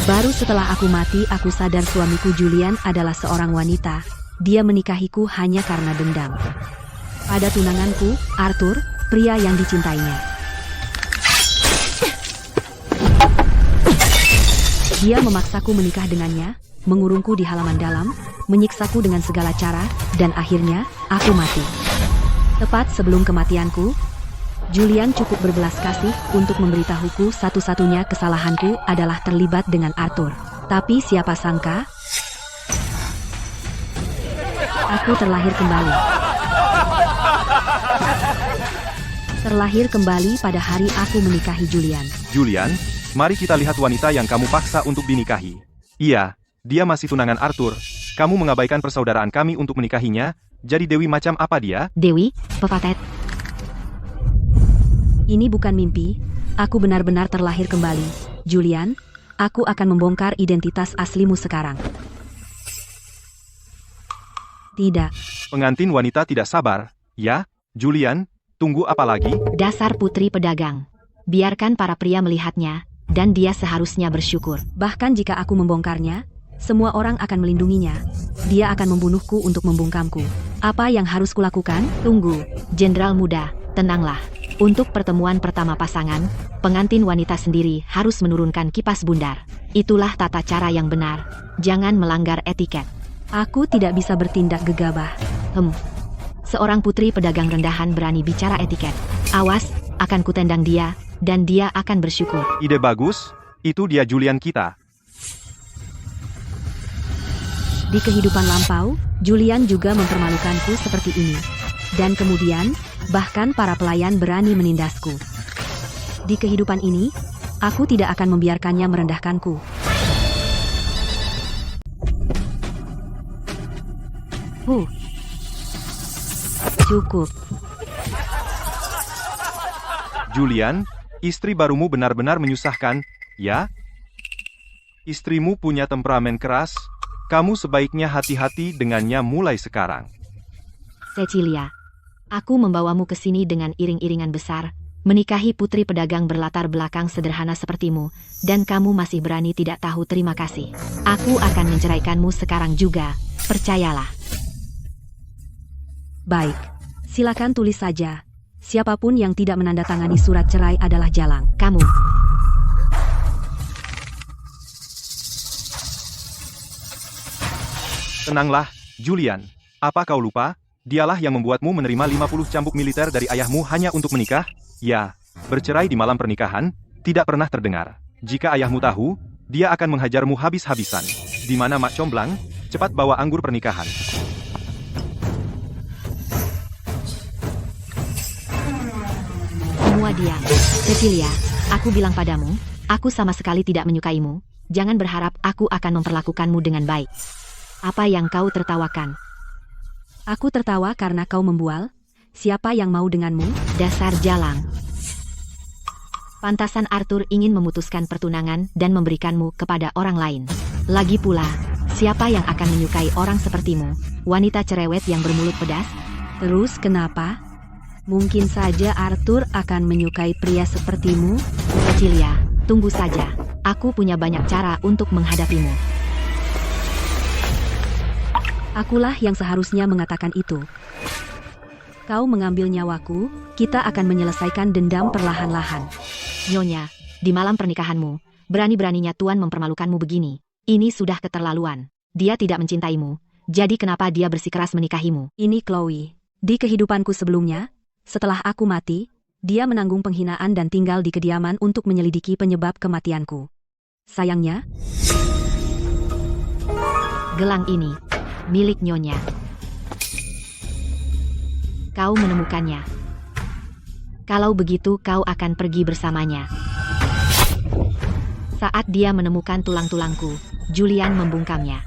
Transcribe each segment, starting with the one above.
Baru setelah aku mati, aku sadar suamiku Julian adalah seorang wanita. Dia menikahiku hanya karena dendam pada tunanganku, Arthur, pria yang dicintainya. Dia memaksaku menikah dengannya, mengurungku di halaman dalam, menyiksaku dengan segala cara, dan akhirnya, aku mati. Tepat sebelum kematianku, Julian cukup berbelas kasih untuk memberitahuku satu-satunya kesalahanku adalah terlibat dengan Arthur. Tapi siapa sangka, aku terlahir kembali. Terlahir kembali pada hari aku menikahi Julian. Julian, mari kita lihat wanita yang kamu paksa untuk dinikahi. Iya, dia masih tunangan Arthur. Kamu mengabaikan persaudaraan kami untuk menikahinya, jadi Dewi macam apa dia? Dewi, pepatet. Ini bukan mimpi, aku benar-benar terlahir kembali. Julian, aku akan membongkar identitas aslimu sekarang. Tidak. Pengantin wanita tidak sabar. Ya, Julian, tunggu apa lagi? Dasar putri pedagang. Biarkan para pria melihatnya, dan dia seharusnya bersyukur. Bahkan jika aku membongkarnya, semua orang akan melindunginya. Dia akan membunuhku untuk membungkamku. Apa yang harus kulakukan? Tunggu, Jenderal muda, tenanglah. Untuk pertemuan pertama pasangan, pengantin wanita sendiri harus menurunkan kipas bundar. Itulah tata cara yang benar. Jangan melanggar etiket. Aku tidak bisa bertindak gegabah. Seorang putri pedagang rendahan berani bicara etiket. Awas, akan kutendang dia, dan dia akan bersyukur. Ide bagus, itu dia Julian kita. Di kehidupan lampau, Julian juga mempermalukanku seperti ini. Dan kemudian, bahkan para pelayan berani menindasku. Di kehidupan ini, aku tidak akan membiarkannya merendahkanku. Cukup. Julian, istri barumu benar-benar menyusahkan, ya? Istrimu punya temperamen keras, kamu sebaiknya hati-hati dengannya mulai sekarang. Cecilia, aku membawamu ke sini dengan iring-iringan besar, menikahi putri pedagang berlatar belakang sederhana sepertimu, dan kamu masih berani tidak tahu terima kasih. Aku akan menceraikanmu sekarang juga, percayalah. Baik, silakan tulis saja. Siapapun yang tidak menandatangani surat cerai adalah jalang. Kamu. Tenanglah, Julian. Apa kau lupa? Dialah yang membuatmu menerima 50 cambuk militer dari ayahmu hanya untuk menikah? Ya, bercerai di malam pernikahan, tidak pernah terdengar. Jika ayahmu tahu, dia akan menghajarmu habis-habisan. Di mana Mak Comblang, cepat bawa anggur pernikahan. Semua diam. Cecilia, aku bilang padamu, aku sama sekali tidak menyukaimu. Jangan berharap aku akan memperlakukanmu dengan baik. Apa yang kau tertawakan? Aku tertawa karena kau membual. Siapa yang mau denganmu? Dasar jalang. Pantasan Arthur ingin memutuskan pertunangan dan memberikanmu kepada orang lain. Lagi pula, siapa yang akan menyukai orang sepertimu? Wanita cerewet yang bermulut pedas? Terus kenapa? Mungkin saja Arthur akan menyukai pria sepertimu. Cecilia, tunggu saja. Aku punya banyak cara untuk menghadapimu. Akulah yang seharusnya mengatakan itu. Kau mengambil nyawaku, kita akan menyelesaikan dendam perlahan-lahan. Nyonya, di malam pernikahanmu, berani-beraninya Tuan mempermalukanmu begini. Ini sudah keterlaluan. Dia tidak mencintaimu, jadi kenapa dia bersikeras menikahimu? Ini Chloe. Di kehidupanku sebelumnya, setelah aku mati, dia menanggung penghinaan dan tinggal di kediaman untuk menyelidiki penyebab kematianku. Sayangnya, gelang ini milik Nyonya. Kau menemukannya. Kalau begitu kau akan pergi bersamanya. Saat dia menemukan tulang-tulangku, Julian membungkamnya.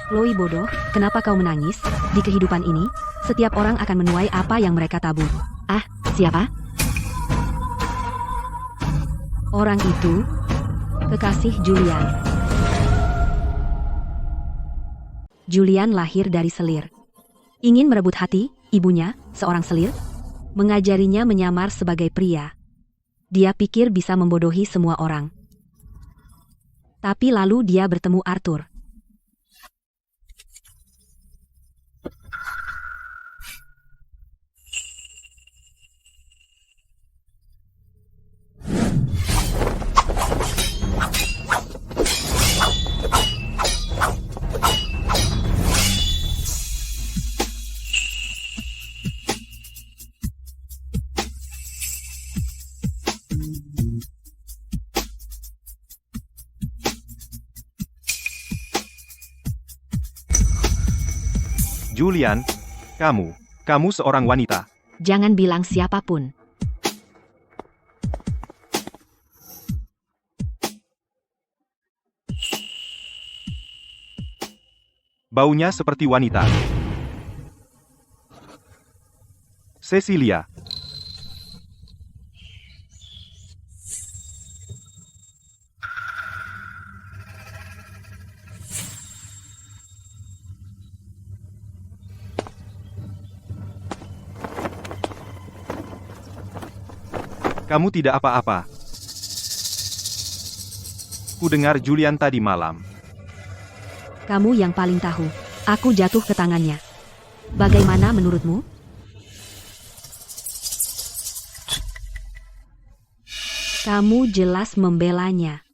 Chloe bodoh, kenapa kau menangis? Di kehidupan ini, setiap orang akan menuai apa yang mereka tabur. Ah, siapa? Orang itu, kekasih Julian. Julian lahir dari selir. Ingin merebut hati, ibunya, seorang selir, mengajarinya menyamar sebagai pria. Dia pikir bisa membodohi semua orang. Tapi lalu dia bertemu Arthur. Julian, kamu seorang wanita. Jangan bilang siapapun. Baunya seperti wanita. Cecilia. Kamu tidak apa-apa. Ku dengar Julian tadi malam. Kamu yang paling tahu. Aku jatuh ke tangannya. Bagaimana menurutmu? Kamu jelas membelanya.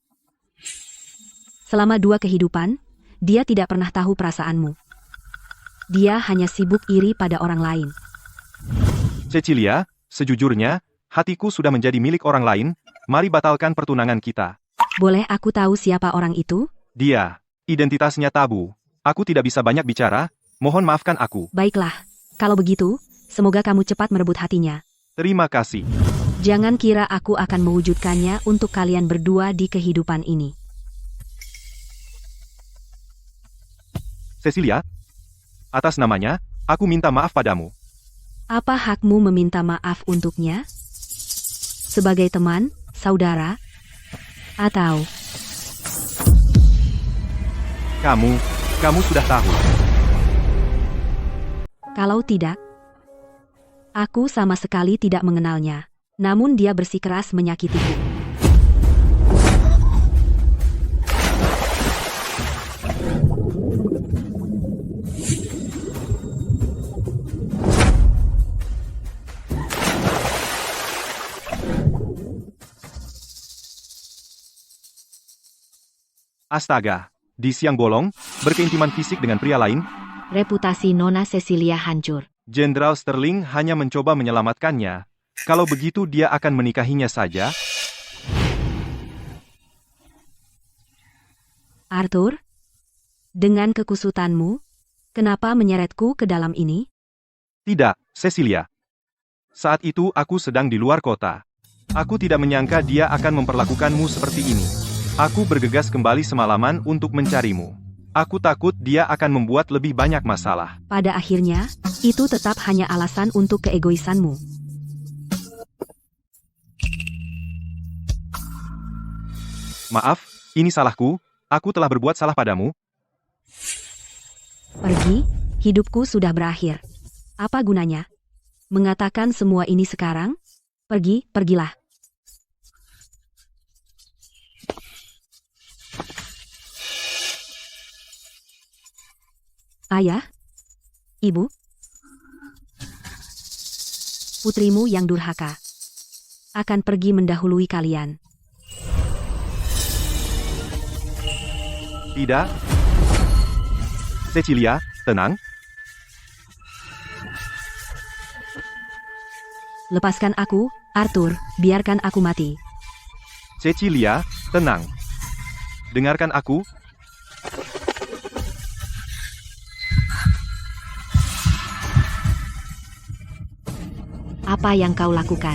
Selama 2 kehidupan, dia tidak pernah tahu perasaanmu. Dia hanya sibuk iri pada orang lain. Cecilia, sejujurnya, hatiku sudah menjadi milik orang lain. Mari batalkan pertunangan kita. Boleh aku tahu siapa orang itu? Dia, identitasnya tabu. Aku tidak bisa banyak bicara. Mohon maafkan aku. Baiklah, kalau begitu, semoga kamu cepat merebut hatinya. Terima kasih. Jangan kira aku akan mewujudkannya untuk kalian berdua di kehidupan ini. Cecilia, atas namanya, aku minta maaf padamu. Apa hakmu meminta maaf untuknya? Sebagai teman, saudara, atau... Kamu sudah tahu. Kalau tidak, aku sama sekali tidak mengenalnya. Namun dia bersikeras menyakitiku. Astaga, di siang bolong, berkeintiman fisik dengan pria lain, Reputasi Nona Cecilia hancur. Jenderal Sterling hanya mencoba menyelamatkannya. Kalau begitu dia akan menikahinya saja. Arthur, dengan kekusutanmu, kenapa menyeretku ke dalam ini? Tidak, Cecilia. Saat itu aku sedang di luar kota. Aku tidak menyangka dia akan memperlakukanmu seperti ini. Aku bergegas kembali semalaman untuk mencarimu. Aku takut dia akan membuat lebih banyak masalah. Pada akhirnya, itu tetap hanya alasan untuk keegoisanmu. Maaf, ini salahku. Aku telah berbuat salah padamu. Pergi, hidupku sudah berakhir. Apa gunanya? Mengatakan semua ini sekarang? Pergilah. Ayah? Ibu? Putrimu yang durhaka akan pergi mendahului kalian. Tidak. Cecilia, tenang. Lepaskan aku, Arthur, biarkan aku mati. Cecilia, tenang. Dengarkan aku. Apa yang kau lakukan?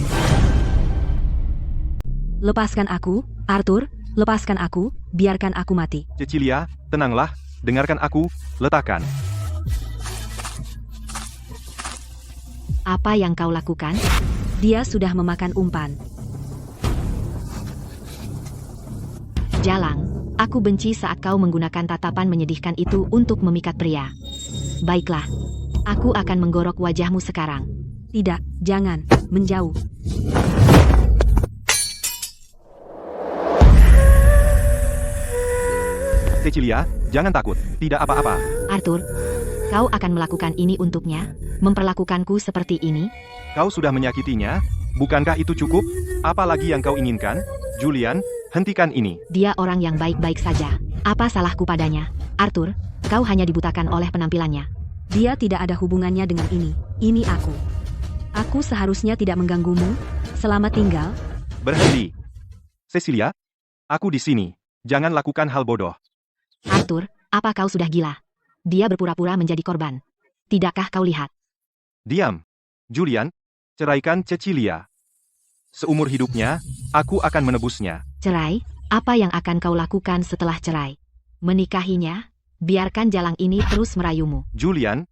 Lepaskan aku, Arthur, lepaskan aku, biarkan aku mati. Cecilia, tenanglah. Dengarkan aku. Letakkan. Apa yang kau lakukan? Dia sudah memakan umpan. Jalang, aku benci saat kau menggunakan tatapan menyedihkan itu untuk memikat pria. Baiklah, aku akan menggorok wajahmu sekarang. Tidak, jangan, menjauh. Cecilia, jangan takut, tidak apa-apa. Arthur, kau akan melakukan ini untuknya? Memperlakukanku seperti ini? Kau sudah menyakitinya, bukankah itu cukup? Apalagi yang kau inginkan? Julian, hentikan ini. Dia orang yang baik-baik saja. Apa salahku padanya? Arthur, kau hanya dibutakan oleh penampilannya. Dia tidak ada hubungannya dengan ini. Ini aku. Aku seharusnya tidak mengganggumu. Selamat tinggal. Berhenti. Cecilia, aku di sini. Jangan lakukan hal bodoh. Arthur, apa kau sudah gila? Dia berpura-pura menjadi korban. Tidakkah kau lihat? Diam. Julian, ceraikan Cecilia. Seumur hidupnya, aku akan menebusnya. Cerai? Apa yang akan kau lakukan setelah cerai? Menikahinya? Biarkan jalang ini terus merayumu. Julian,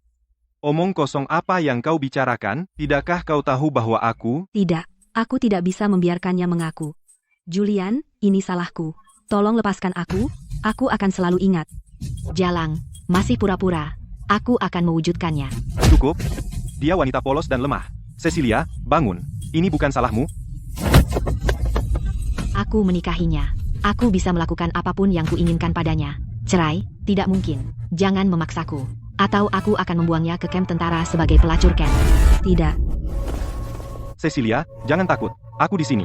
omong kosong apa yang kau bicarakan? Tidakkah kau tahu bahwa aku... Tidak, aku tidak bisa membiarkannya mengaku. Julian, ini salahku. Tolong lepaskan aku akan selalu ingat. Jalang, masih pura-pura. Aku akan mewujudkannya. Cukup. Dia wanita polos dan lemah. Cecilia, bangun. Ini bukan salahmu. Aku menikahinya. Aku bisa melakukan apapun yang kuinginkan padanya. Cerai? Tidak mungkin. Jangan memaksaku. Atau aku akan membuangnya ke kamp tentara sebagai pelacur camp. Tidak. Cecilia, jangan takut. Aku di sini.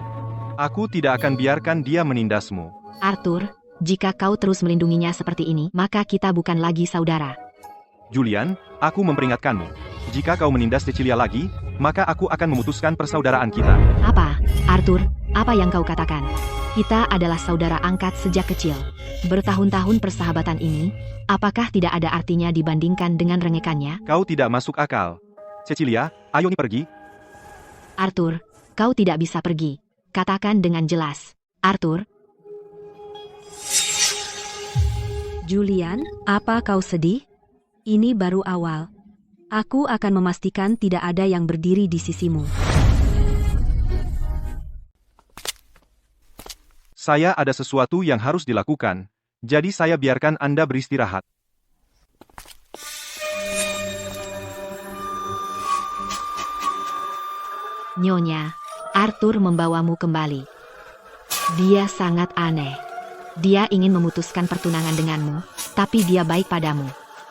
Aku tidak akan biarkan dia menindasmu. Arthur, jika kau terus melindunginya seperti ini, maka kita bukan lagi saudara. Julian, aku memperingatkanmu. Jika kau menindas Cecilia lagi, maka aku akan memutuskan persaudaraan kita. Apa, Arthur? Apa yang kau katakan? Kita adalah saudara angkat sejak kecil. Bertahun-tahun persahabatan ini, apakah tidak ada artinya dibandingkan dengan rengekannya? Kau tidak masuk akal. Cecilia, ayo pergi. Arthur, kau tidak bisa pergi. Katakan dengan jelas. Arthur. Julian, apa kau sedih? Ini baru awal. Aku akan memastikan tidak ada yang berdiri di sisimu. Saya ada sesuatu yang harus dilakukan, jadi saya biarkan Anda beristirahat. Nyonya, Arthur membawamu kembali. Dia sangat aneh. Dia ingin memutuskan pertunangan denganmu, tapi dia baik padamu.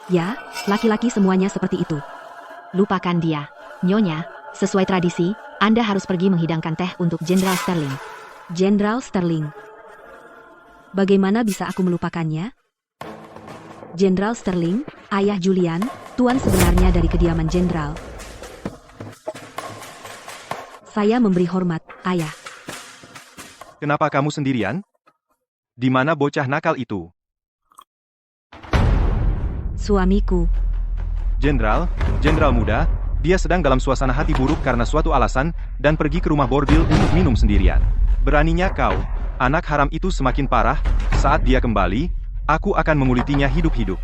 Ya, laki-laki semuanya seperti itu. Lupakan dia. Nyonya, sesuai tradisi, Anda harus pergi menghidangkan teh untuk Jenderal Sterling. Jenderal Sterling. Bagaimana bisa aku melupakannya? Jenderal Sterling, ayah Julian, tuan sebenarnya dari kediaman jenderal. Saya memberi hormat, ayah. Kenapa kamu sendirian? Di mana bocah nakal itu? Suamiku. Jenderal muda, dia sedang dalam suasana hati buruk karena suatu alasan, dan pergi ke rumah bordil untuk minum sendirian. Beraninya kau, anak haram itu semakin parah, saat dia kembali, aku akan mengulitinya hidup-hidup.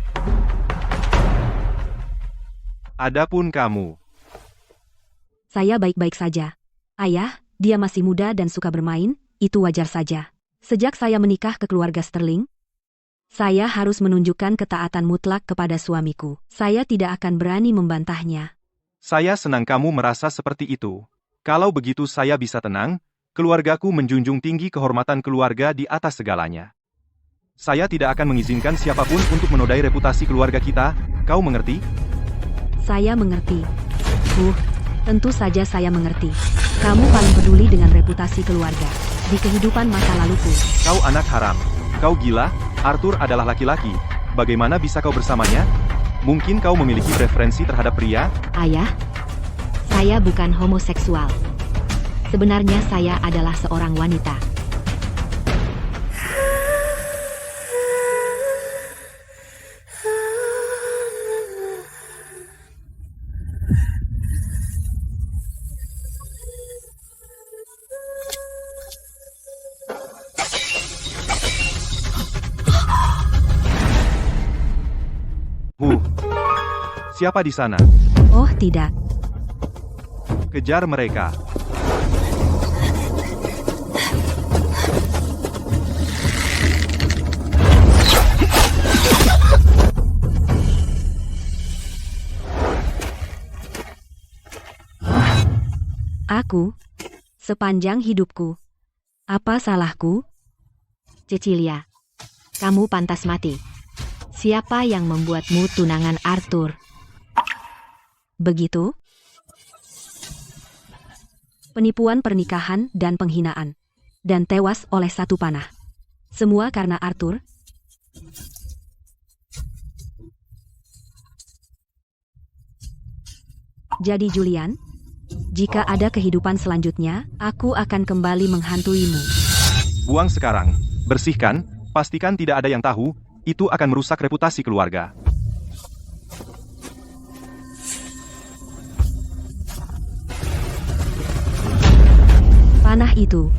Adapun kamu. Saya baik-baik saja. Ayah, dia masih muda dan suka bermain, itu wajar saja. Sejak saya menikah ke keluarga Sterling, saya harus menunjukkan ketaatan mutlak kepada suamiku. Saya tidak akan berani membantahnya. Saya senang kamu merasa seperti itu. Kalau begitu saya bisa tenang, keluargaku menjunjung tinggi kehormatan keluarga di atas segalanya. Saya tidak akan mengizinkan siapapun untuk menodai reputasi keluarga kita, kau mengerti? Saya mengerti. Tentu saja saya mengerti. Kamu paling peduli dengan reputasi keluarga. Di kehidupan masa laluku. Kau anak haram. Kau gila, Arthur adalah laki-laki. Bagaimana bisa kau bersamanya? Mungkin kau memiliki preferensi terhadap pria? Ayah, saya bukan homoseksual. Sebenarnya saya adalah seorang wanita. Siapa di sana? Oh, tidak. Kejar mereka. Aku, sepanjang hidupku. Apa salahku? Cecilia, kamu pantas mati. Siapa yang membuatmu tunangan Arthur? Begitu? Penipuan pernikahan dan penghinaan. Dan tewas oleh satu panah. Semua karena Arthur. Jadi Julian, jika ada kehidupan selanjutnya, aku akan kembali menghantuimu. Buang sekarang. Bersihkan, pastikan tidak ada yang tahu, itu akan merusak reputasi keluarga. Panah itu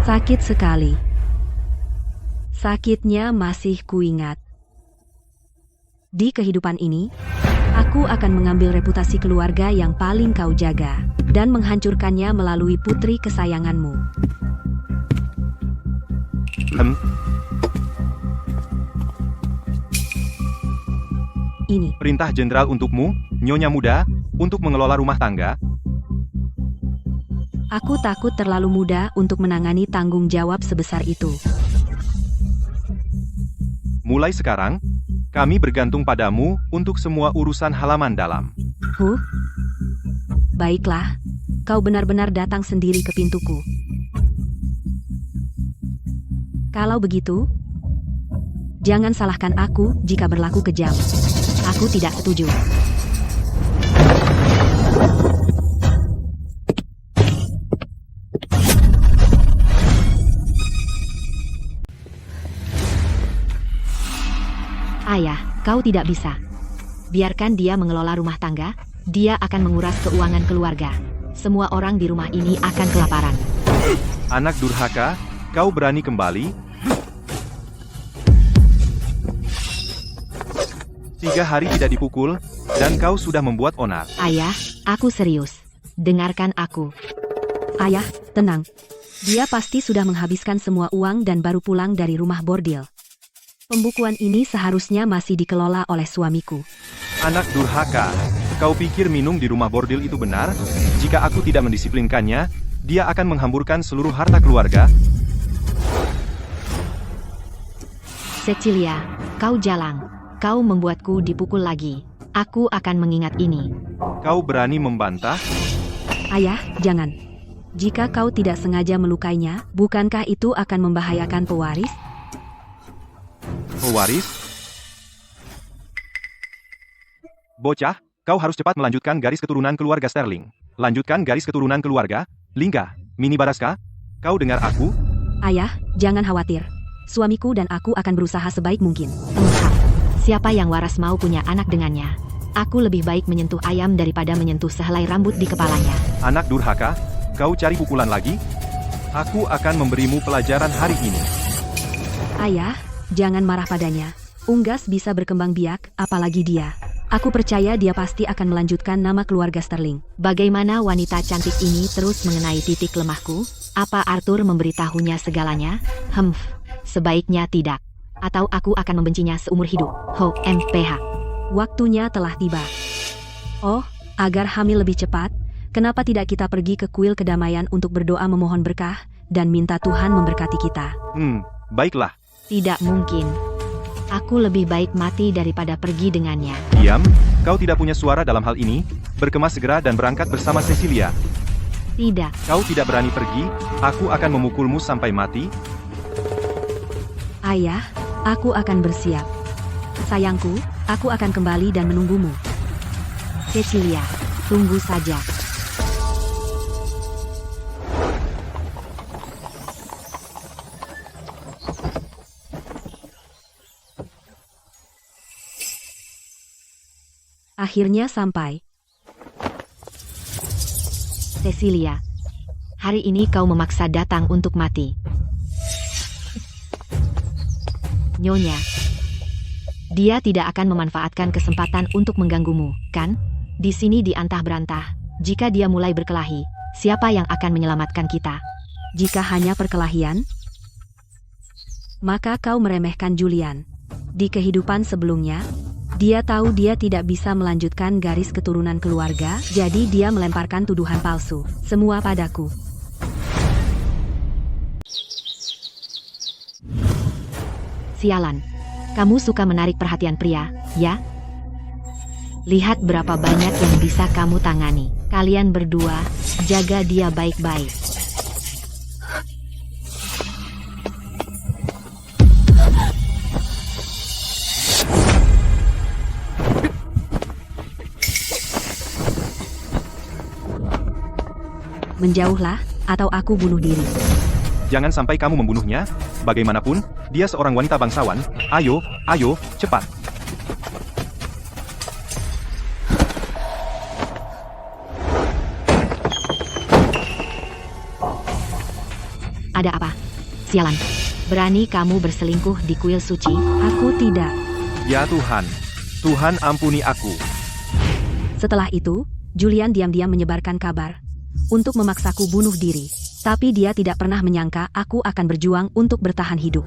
sakit sekali. Sakitnya masih kuingat. Di kehidupan ini, aku akan mengambil reputasi keluarga yang paling kau jaga dan menghancurkannya melalui putri kesayanganmu. Ini Perintah jenderal untukmu, Nyonya Muda, untuk mengelola rumah tangga. aku takut terlalu muda untuk menangani tanggung jawab sebesar itu. Mulai sekarang, kami bergantung padamu untuk semua urusan halaman dalam. Baiklah, kau benar-benar datang sendiri ke pintuku. Kalau begitu, jangan salahkan aku jika berlaku kejam. Aku tidak setuju. Ayah, kau tidak bisa. Biarkan dia mengelola rumah tangga, dia akan menguras keuangan keluarga. Semua orang di rumah ini akan kelaparan. Anak durhaka, kau berani kembali? 3 hari tidak dipukul, dan kau sudah membuat onar. Ayah, aku serius. Dengarkan aku. Ayah, tenang. Dia pasti sudah menghabiskan semua uang dan baru pulang dari rumah bordil. Pembukuan ini seharusnya masih dikelola oleh suamiku. Anak durhaka, kau pikir minum di rumah bordil itu benar? Jika aku tidak mendisiplinkannya, dia akan menghamburkan seluruh harta keluarga. Cecilia, kau jalang. Kau membuatku dipukul lagi. Aku akan mengingat ini. Kau berani membantah? Ayah, jangan. Jika kau tidak sengaja melukainya, bukankah itu akan membahayakan pewaris? Pewaris? Bocah, kau harus cepat melanjutkan garis keturunan keluarga Sterling. Lanjutkan garis keturunan keluarga. Lingga, Mini Baraska, kau dengar aku? Ayah, jangan khawatir. Suamiku dan aku akan berusaha sebaik mungkin. Entah, siapa yang waras mau punya anak dengannya. Aku lebih baik menyentuh ayam daripada menyentuh sehelai rambut di kepalanya. Anak durhaka, kau cari pukulan lagi? Aku akan memberimu pelajaran hari ini. Ayah, jangan marah padanya. Unggas bisa berkembang biak, apalagi dia. Aku percaya dia pasti akan melanjutkan nama keluarga Sterling. Bagaimana wanita cantik ini terus mengenai titik lemahku? Apa Arthur memberitahunya segalanya? Sebaiknya tidak. Atau aku akan membencinya seumur hidup. MPH. Waktunya telah tiba. Oh, agar hamil lebih cepat, kenapa tidak kita pergi ke kuil kedamaian untuk berdoa memohon berkah, dan minta Tuhan memberkati kita? Baiklah. Tidak mungkin. Aku lebih baik mati daripada pergi dengannya. Diam, kau tidak punya suara dalam hal ini. Berkemas segera dan berangkat bersama Cecilia. Tidak. Kau tidak berani pergi, aku akan memukulmu sampai mati. Ayah, aku akan bersiap. Sayangku, aku akan kembali dan menunggumu. Cecilia, tunggu saja. Akhirnya sampai. Cecilia, hari ini kau memaksa datang untuk mati. Nyonya, dia tidak akan memanfaatkan kesempatan untuk mengganggumu, kan? Di sini diantah berantah. Jika dia mulai berkelahi, siapa yang akan menyelamatkan kita? Jika hanya perkelahian, maka kau meremehkan Julian. Di kehidupan sebelumnya, dia tahu dia tidak bisa melanjutkan garis keturunan keluarga, jadi dia melemparkan tuduhan palsu, semua padaku. Sialan. Kamu suka menarik perhatian pria, ya? Lihat berapa banyak yang bisa kamu tangani. Kalian berdua, jaga dia baik-baik. Menjauhlah, atau aku bunuh diri. Jangan sampai kamu membunuhnya. Bagaimanapun, dia seorang wanita bangsawan. Ayo, ayo, cepat. Ada apa? Sialan. Berani kamu berselingkuh di kuil suci? Aku tidak. Ya Tuhan. Tuhan ampuni aku. Setelah itu, Julian diam-diam menyebarkan kabar untuk memaksaku bunuh diri. Tapi dia tidak pernah menyangka aku akan berjuang untuk bertahan hidup.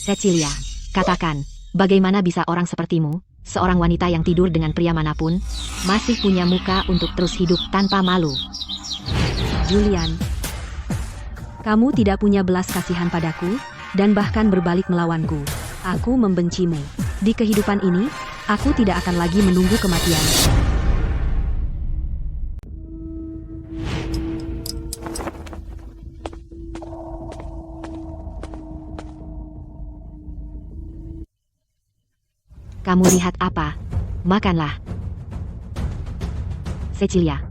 Cecilia, katakan, bagaimana bisa orang sepertimu, seorang wanita yang tidur dengan pria manapun, masih punya muka untuk terus hidup tanpa malu? Julian, kamu tidak punya belas kasihan padaku, dan bahkan berbalik melawanku. Aku membencimu. Di kehidupan ini, aku tidak akan lagi menunggu kematian. Kamu lihat apa? Makanlah. Cecilia,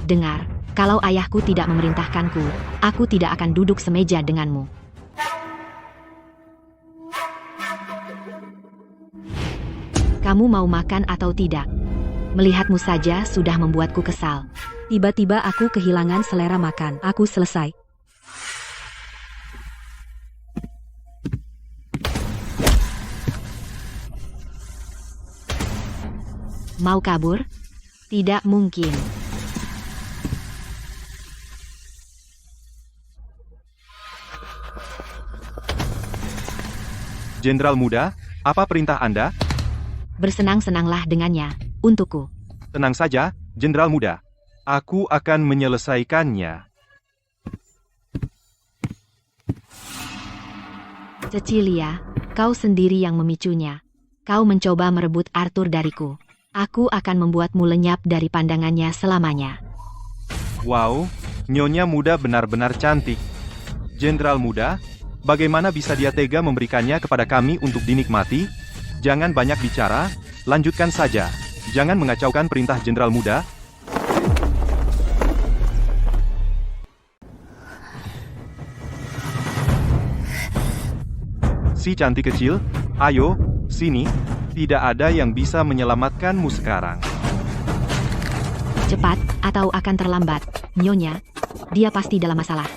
dengar, kalau ayahku tidak memerintahkanku, aku tidak akan duduk semeja denganmu. Kamu mau makan atau tidak? Melihatmu saja sudah membuatku kesal. Tiba-tiba aku kehilangan selera makan. Aku selesai. Mau kabur? Tidak mungkin. Jenderal muda, apa perintah Anda? Bersenang-senanglah dengannya, untukku. Tenang saja, Jenderal muda. Aku akan menyelesaikannya. Cecilia, kau sendiri yang memicunya. Kau mencoba merebut Arthur dariku. Aku akan membuatmu lenyap dari pandangannya selamanya. Wow, nyonya muda benar-benar cantik. Jenderal muda, bagaimana bisa dia tega memberikannya kepada kami untuk dinikmati? Jangan banyak bicara, lanjutkan saja. Jangan mengacaukan perintah Jenderal muda. Si cantik kecil, ayo, sini. Tidak ada yang bisa menyelamatkanmu sekarang. Cepat, atau akan terlambat. Nyonya, dia pasti dalam masalah.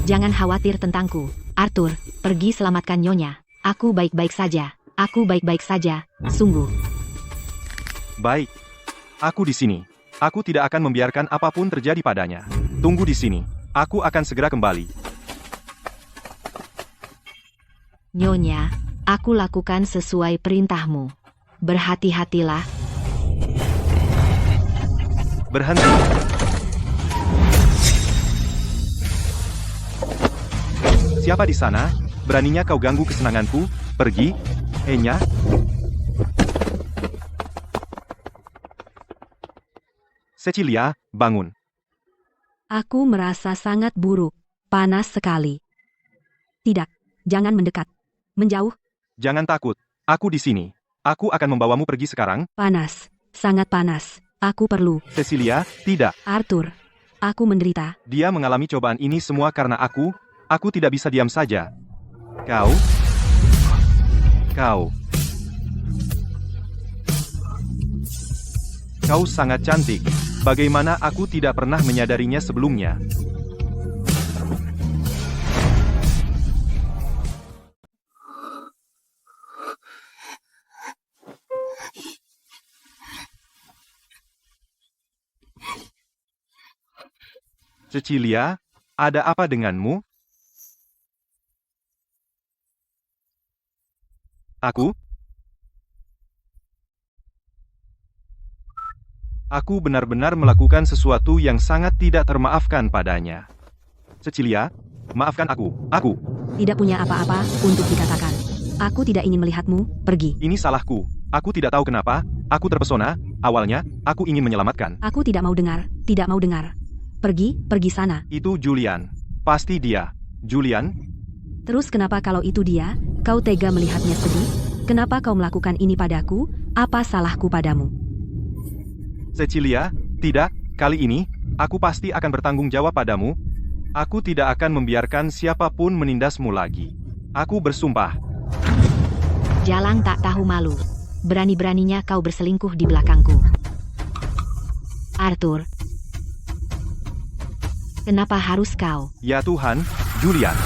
Jangan khawatir tentangku. Arthur, pergi selamatkan Nyonya. Aku baik-baik saja. Aku baik-baik saja, sungguh. Baik. Aku di sini. Aku tidak akan membiarkan apapun terjadi padanya. Tunggu di sini. Aku akan segera kembali. Nyonya, aku lakukan sesuai perintahmu. Berhati-hatilah. Berhenti. Siapa di sana? Beraninya kau ganggu kesenanganku? Pergi. Enya. Cecilia, bangun. Aku merasa sangat buruk. Panas sekali. Tidak, jangan mendekat. Menjauh. Jangan takut. Aku di sini. Aku akan membawamu pergi sekarang. Panas. Sangat panas. Aku perlu. Cecilia, tidak. Arthur. Aku menderita. Dia mengalami cobaan ini semua karena aku. Aku tidak bisa diam saja. Kau. Kau sangat cantik. Bagaimana aku tidak pernah menyadarinya sebelumnya? Cecilia, ada apa denganmu? Aku? Aku benar-benar melakukan sesuatu yang sangat tidak termaafkan padanya. Cecilia, maafkan aku. Aku. Tidak punya apa-apa untuk dikatakan. Aku tidak ingin melihatmu pergi. Ini salahku. Aku tidak tahu kenapa. Aku terpesona. Awalnya, aku ingin menyelamatkan. Aku tidak mau dengar. Tidak mau dengar. Pergi, pergi sana. Itu Julian. Pasti dia. Julian, Terus kenapa kalau itu dia, kau tega melihatnya sedih? Kenapa kau melakukan ini padaku? Apa salahku padamu? Cecilia, tidak, kali ini, aku pasti akan bertanggung jawab padamu. Aku tidak akan membiarkan siapapun menindasmu lagi. Aku bersumpah. Jalang tak tahu malu. Berani-beraninya kau berselingkuh di belakangku. Arthur. Kenapa harus kau? Ya Tuhan, Julian.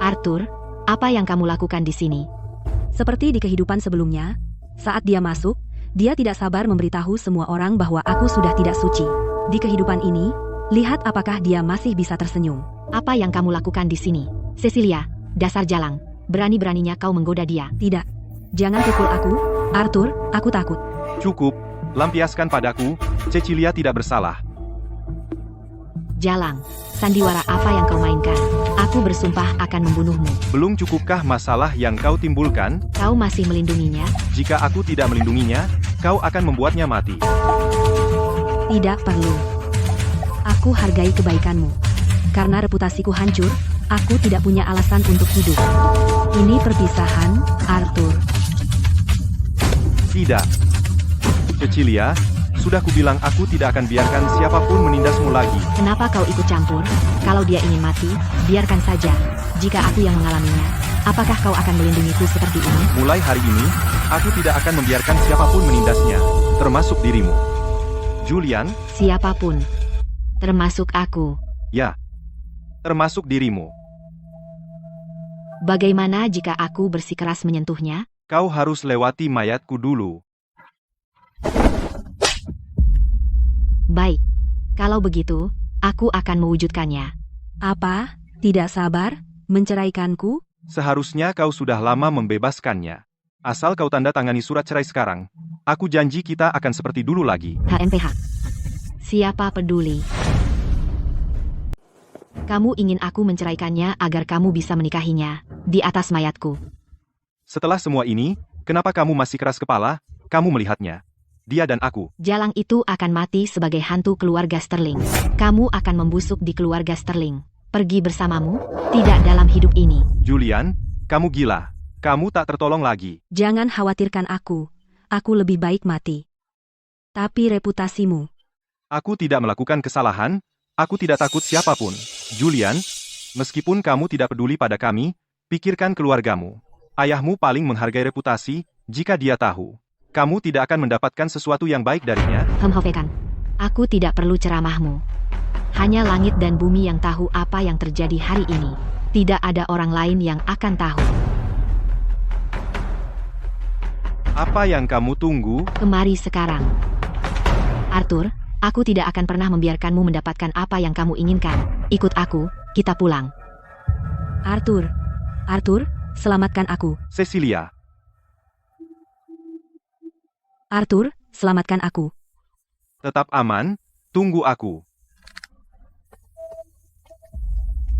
Arthur, apa yang kamu lakukan di sini? Seperti di kehidupan sebelumnya, saat dia masuk, dia tidak sabar memberitahu semua orang bahwa aku sudah tidak suci. Di kehidupan ini, lihat apakah dia masih bisa tersenyum. Apa yang kamu lakukan di sini? Cecilia, dasar jalang. Berani-beraninya kau menggoda dia. Tidak. Jangan pukul aku, Arthur, aku takut. Cukup, lampiaskan padaku, Cecilia tidak bersalah. Jalang, sandiwara apa yang kau mainkan? Aku bersumpah akan membunuhmu. Belum cukupkah masalah yang kau timbulkan? Kau masih melindunginya? Jika aku tidak melindunginya, kau akan membuatnya mati. Tidak perlu. Aku hargai kebaikanmu. Karena reputasiku hancur, aku tidak punya alasan untuk hidup. Ini perpisahan, Arthur. Tidak. Cecilia, sudah kubilang aku tidak akan biarkan siapapun menindasmu lagi. Kenapa kau ikut campur? Kalau dia ingin mati, biarkan saja. Jika aku yang mengalaminya, apakah kau akan melindungiku seperti ini? Mulai hari ini, aku tidak akan membiarkan siapapun menindasnya, termasuk dirimu. Julian, Siapapun. Termasuk aku. ya, termasuk dirimu. Bagaimana jika aku bersikeras menyentuhnya? Kau harus lewati mayatku dulu. Baik. Kalau begitu, aku akan mewujudkannya. Apa? Tidak sabar? Menceraikanku? Seharusnya kau sudah lama membebaskannya. Asal kau tanda tangani surat cerai sekarang, aku janji kita akan seperti dulu lagi. HMPH. Siapa peduli? Kamu ingin aku menceraikannya agar kamu bisa menikahinya di atas mayatku. Setelah semua ini, kenapa kamu masih keras kepala? Kamu melihatnya. Dia dan aku. Jalang itu akan mati sebagai hantu keluarga Sterling. Kamu akan membusuk di keluarga Sterling. Pergi bersamamu? Tidak dalam hidup ini. Julian, kamu gila. Kamu tak tertolong lagi. Jangan khawatirkan aku. Aku lebih baik mati. Tapi reputasimu. Aku tidak melakukan kesalahan. Aku tidak takut siapapun. Julian, meskipun kamu tidak peduli pada kami, pikirkan keluargamu. Ayahmu paling menghargai reputasi. Jika dia tahu, kamu tidak akan mendapatkan sesuatu yang baik darinya. Hofekan. Aku tidak perlu ceramahmu. Hanya langit dan bumi yang tahu apa yang terjadi hari ini. Tidak ada orang lain yang akan tahu. Apa yang kamu tunggu? Kemari sekarang. Arthur, aku tidak akan pernah membiarkanmu mendapatkan apa yang kamu inginkan. Ikut aku, kita pulang. Arthur. Arthur, selamatkan aku. Cecilia. Arthur, selamatkan aku. Tetap aman, tunggu aku.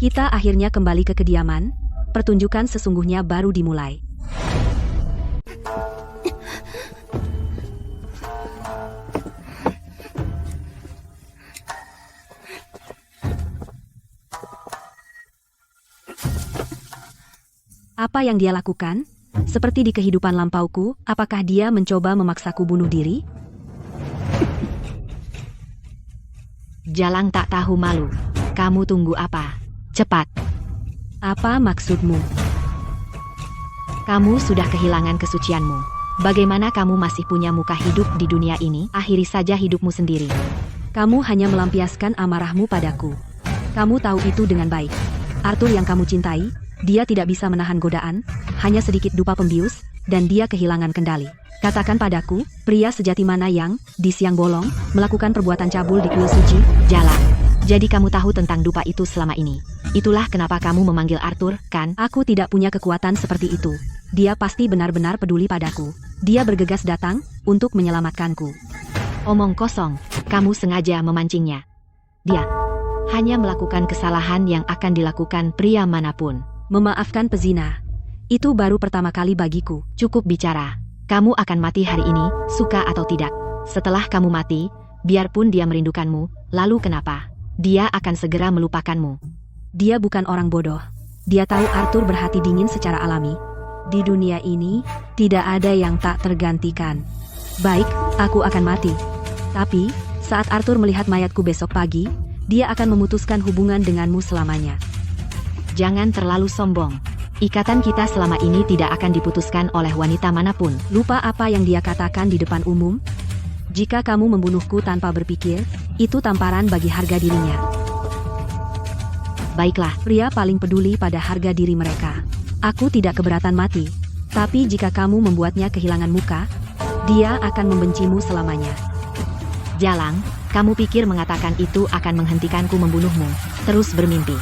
Kita akhirnya kembali ke kediaman. Pertunjukan sesungguhnya baru dimulai. Apa yang dia lakukan? Seperti di kehidupan lampauku, apakah dia mencoba memaksaku bunuh diri? Jalang tak tahu malu. Kamu tunggu apa? Cepat. Apa maksudmu? Kamu sudah kehilangan kesucianmu. Bagaimana kamu masih punya muka hidup di dunia ini? Akhiri saja hidupmu sendiri. Kamu hanya melampiaskan amarahmu padaku. Kamu tahu itu dengan baik. Arthur yang kamu cintai, dia tidak bisa menahan godaan, hanya sedikit dupa pembius, dan dia kehilangan kendali. Katakan padaku, pria sejati mana yang, di siang bolong, melakukan perbuatan cabul di kuil suci, Jalang. Jadi kamu tahu tentang dupa itu selama ini. Itulah kenapa kamu memanggil Arthur, kan? Aku tidak punya kekuatan seperti itu. Dia pasti benar-benar peduli padaku. Dia bergegas datang untuk menyelamatkanku. Omong kosong, kamu sengaja memancingnya. Dia hanya melakukan kesalahan yang akan dilakukan pria manapun. Memaafkan pezina. Itu baru pertama kali bagiku. Cukup bicara. Kamu akan mati hari ini, suka atau tidak. Setelah kamu mati, biarpun dia merindukanmu, lalu kenapa? Dia akan segera melupakanmu. Dia bukan orang bodoh. Dia tahu Arthur berhati dingin secara alami. Di dunia ini, tidak ada yang tak tergantikan. Baik, aku akan mati. Tapi, saat Arthur melihat mayatku besok pagi, dia akan memutuskan hubungan denganmu selamanya. Jangan terlalu sombong. Ikatan kita selama ini tidak akan diputuskan oleh wanita manapun. Lupa apa yang dia katakan di depan umum? Jika kamu membunuhku tanpa berpikir, itu tamparan bagi harga dirinya. Baiklah, pria paling peduli pada harga diri mereka. Aku tidak keberatan mati. Tapi jika kamu membuatnya kehilangan muka, dia akan membencimu selamanya. Jalang, kamu pikir mengatakan itu akan menghentikanku membunuhmu? Terus bermimpi.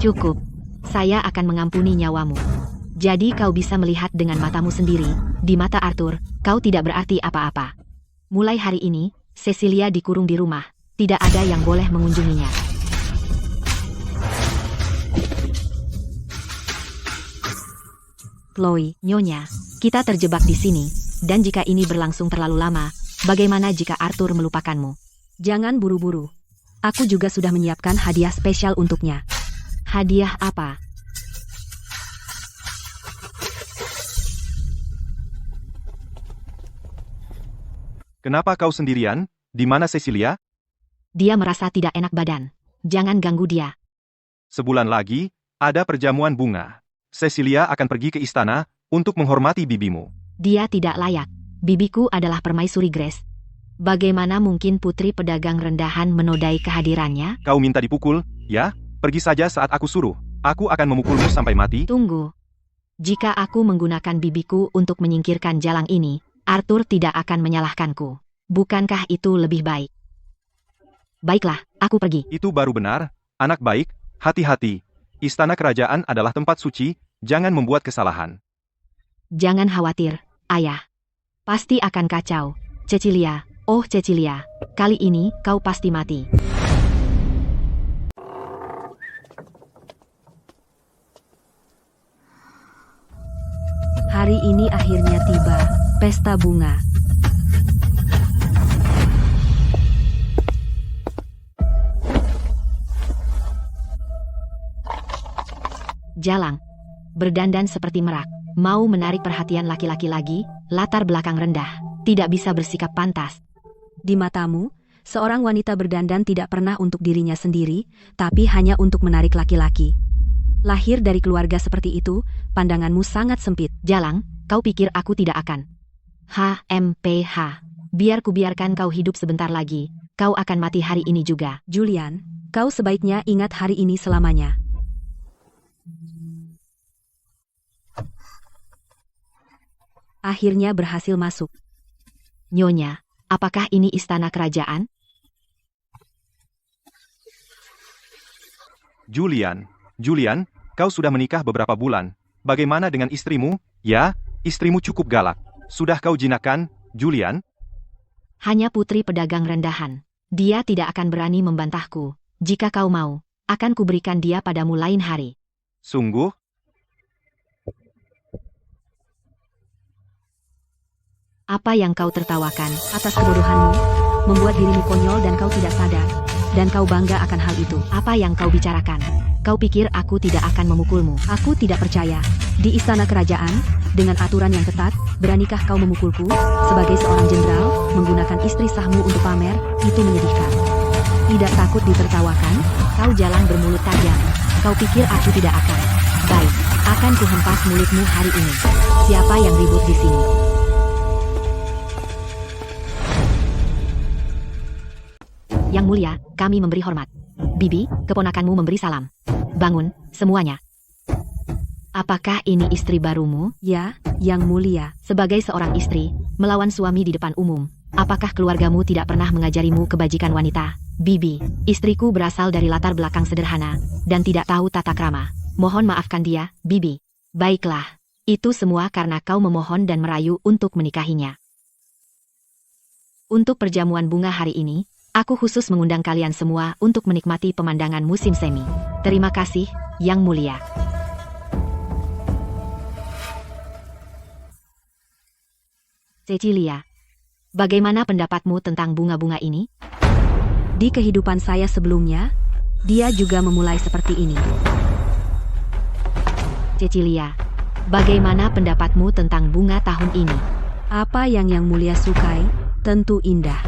Cukup. Saya akan mengampuni nyawamu. Jadi kau bisa melihat dengan matamu sendiri, di mata Arthur, kau tidak berarti apa-apa. Mulai hari ini, Cecilia dikurung di rumah. Tidak ada yang boleh mengunjunginya. Chloe, Nyonya, kita terjebak di sini, dan jika ini berlangsung terlalu lama, bagaimana jika Arthur melupakanmu? Jangan buru-buru. Aku juga sudah menyiapkan hadiah spesial untuknya. Hadiah apa? Kenapa kau sendirian? Di mana Cecilia? Dia merasa tidak enak badan. Jangan ganggu dia. Sebulan lagi, ada perjamuan bunga. Cecilia akan pergi ke istana untuk menghormati bibimu. Dia tidak layak. Bibiku adalah permaisuri Grace. Bagaimana mungkin putri pedagang rendahan menodai kehadirannya? Kau minta dipukul, ya? Pergi saja saat aku suruh. Aku akan memukulmu sampai mati. Tunggu. Jika aku menggunakan bibiku untuk menyingkirkan jalang ini, Arthur tidak akan menyalahkanku. Bukankah itu lebih baik? Baiklah, aku pergi. Itu baru benar. Anak baik, hati-hati. Istana kerajaan adalah tempat suci, jangan membuat kesalahan. Jangan khawatir, ayah. Pasti akan kacau. Cecilia, oh Cecilia, kali ini kau pasti mati. Hari ini akhirnya tiba, pesta bunga. Jalang, berdandan seperti merak, mau menarik perhatian laki-laki lagi, latar belakang rendah, tidak bisa bersikap pantas. Di matamu, seorang wanita berdandan tidak pernah untuk dirinya sendiri, tapi hanya untuk menarik laki-laki. Lahir dari keluarga seperti itu, pandanganmu sangat sempit. Jalang, kau pikir aku tidak akan? HMPH. Biar kubiarkan kau hidup sebentar lagi, kau akan mati hari ini juga. Julian, kau sebaiknya ingat hari ini selamanya. Akhirnya berhasil masuk. Nyonya, apakah ini istana kerajaan? Julian, kau sudah menikah beberapa bulan. Bagaimana dengan istrimu? Ya, istrimu cukup galak. Sudah kau jinakkan, Julian? Hanya putri pedagang rendahan. Dia tidak akan berani membantahku. Jika kau mau, akan kuberikan dia padamu lain hari. Sungguh? Apa yang kau tertawakan atas kebodohanmu? Membuat dirimu konyol dan kau tidak sadar. Dan kau bangga akan hal itu. Apa yang kau bicarakan? Kau pikir aku tidak akan memukulmu? Aku tidak percaya. Di istana kerajaan, dengan aturan yang ketat, beranikah kau memukulku? Sebagai seorang jenderal, menggunakan istri sahmu untuk pamer, itu menyedihkan. Tidak takut ditertawakan? Kau jalan bermulut tajam. Kau pikir aku tidak akan? Baik, akan kuhempas mulutmu hari ini. Siapa yang ribut di sini? Yang mulia, kami memberi hormat. Bibi, keponakanmu memberi salam. Bangun, semuanya. Apakah ini istri barumu? Ya, Yang Mulia. Sebagai seorang istri, melawan suami di depan umum, apakah keluargamu tidak pernah mengajarimu kebajikan wanita? Bibi, istriku berasal dari latar belakang sederhana, dan tidak tahu tata krama. Mohon maafkan dia, Bibi. Baiklah, itu semua karena kau memohon dan merayu untuk menikahinya. Untuk perjamuan bunga hari ini, aku khusus mengundang kalian semua untuk menikmati pemandangan musim semi. Terima kasih, Yang Mulia. Cecilia, bagaimana pendapatmu tentang bunga-bunga ini? Di kehidupan saya sebelumnya, dia juga memulai seperti ini. Cecilia, bagaimana pendapatmu tentang bunga tahun ini? Apa yang Yang Mulia sukai, tentu indah.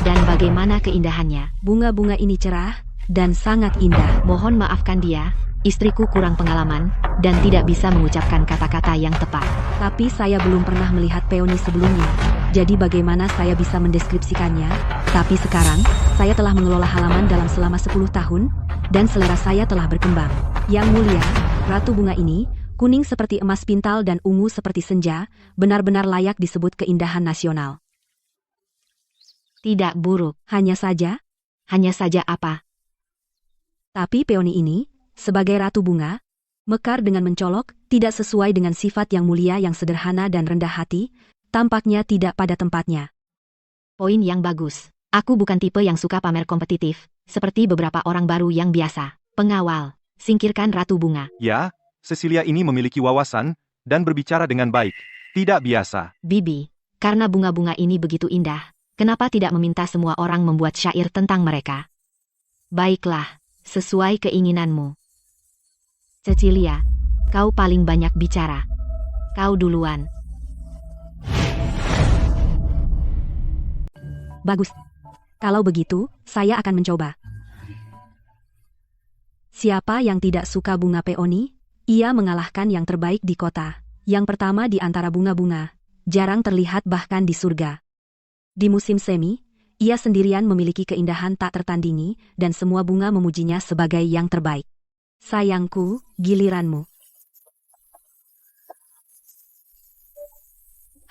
Dan bagaimana keindahannya? Bunga-bunga ini cerah dan sangat indah. Mohon maafkan dia, istriku kurang pengalaman, dan tidak bisa mengucapkan kata-kata yang tepat. Tapi saya belum pernah melihat peoni sebelumnya, jadi bagaimana saya bisa mendeskripsikannya? Tapi sekarang, saya telah mengelola halaman dalam selama 10 tahun, dan selera saya telah berkembang. Yang Mulia, ratu bunga ini, kuning seperti emas pintal dan ungu seperti senja, benar-benar layak disebut keindahan nasional. Tidak buruk. Hanya saja, Apa? tapi peoni ini, sebagai ratu bunga, mekar dengan mencolok, tidak sesuai dengan sifat Yang Mulia yang sederhana dan rendah hati, tampaknya tidak pada tempatnya. Poin yang bagus. Aku bukan tipe yang suka pamer kompetitif, seperti beberapa orang baru yang biasa. Pengawal, singkirkan ratu bunga. Ya, Cecilia ini memiliki wawasan, dan berbicara dengan baik. Tidak biasa. Bibi, karena bunga-bunga ini begitu indah, kenapa tidak meminta semua orang membuat syair tentang mereka? Baiklah, sesuai keinginanmu. Cecilia, kau paling banyak bicara. Kau duluan. Bagus. Kalau begitu, saya akan mencoba. Siapa yang tidak suka bunga peoni? Ia mengalahkan yang terbaik di kota. Yang pertama di antara bunga-bunga, jarang terlihat bahkan di surga. Di musim semi, ia sendirian memiliki keindahan tak tertandingi, dan semua bunga memujinya sebagai yang terbaik. Sayangku, giliranmu.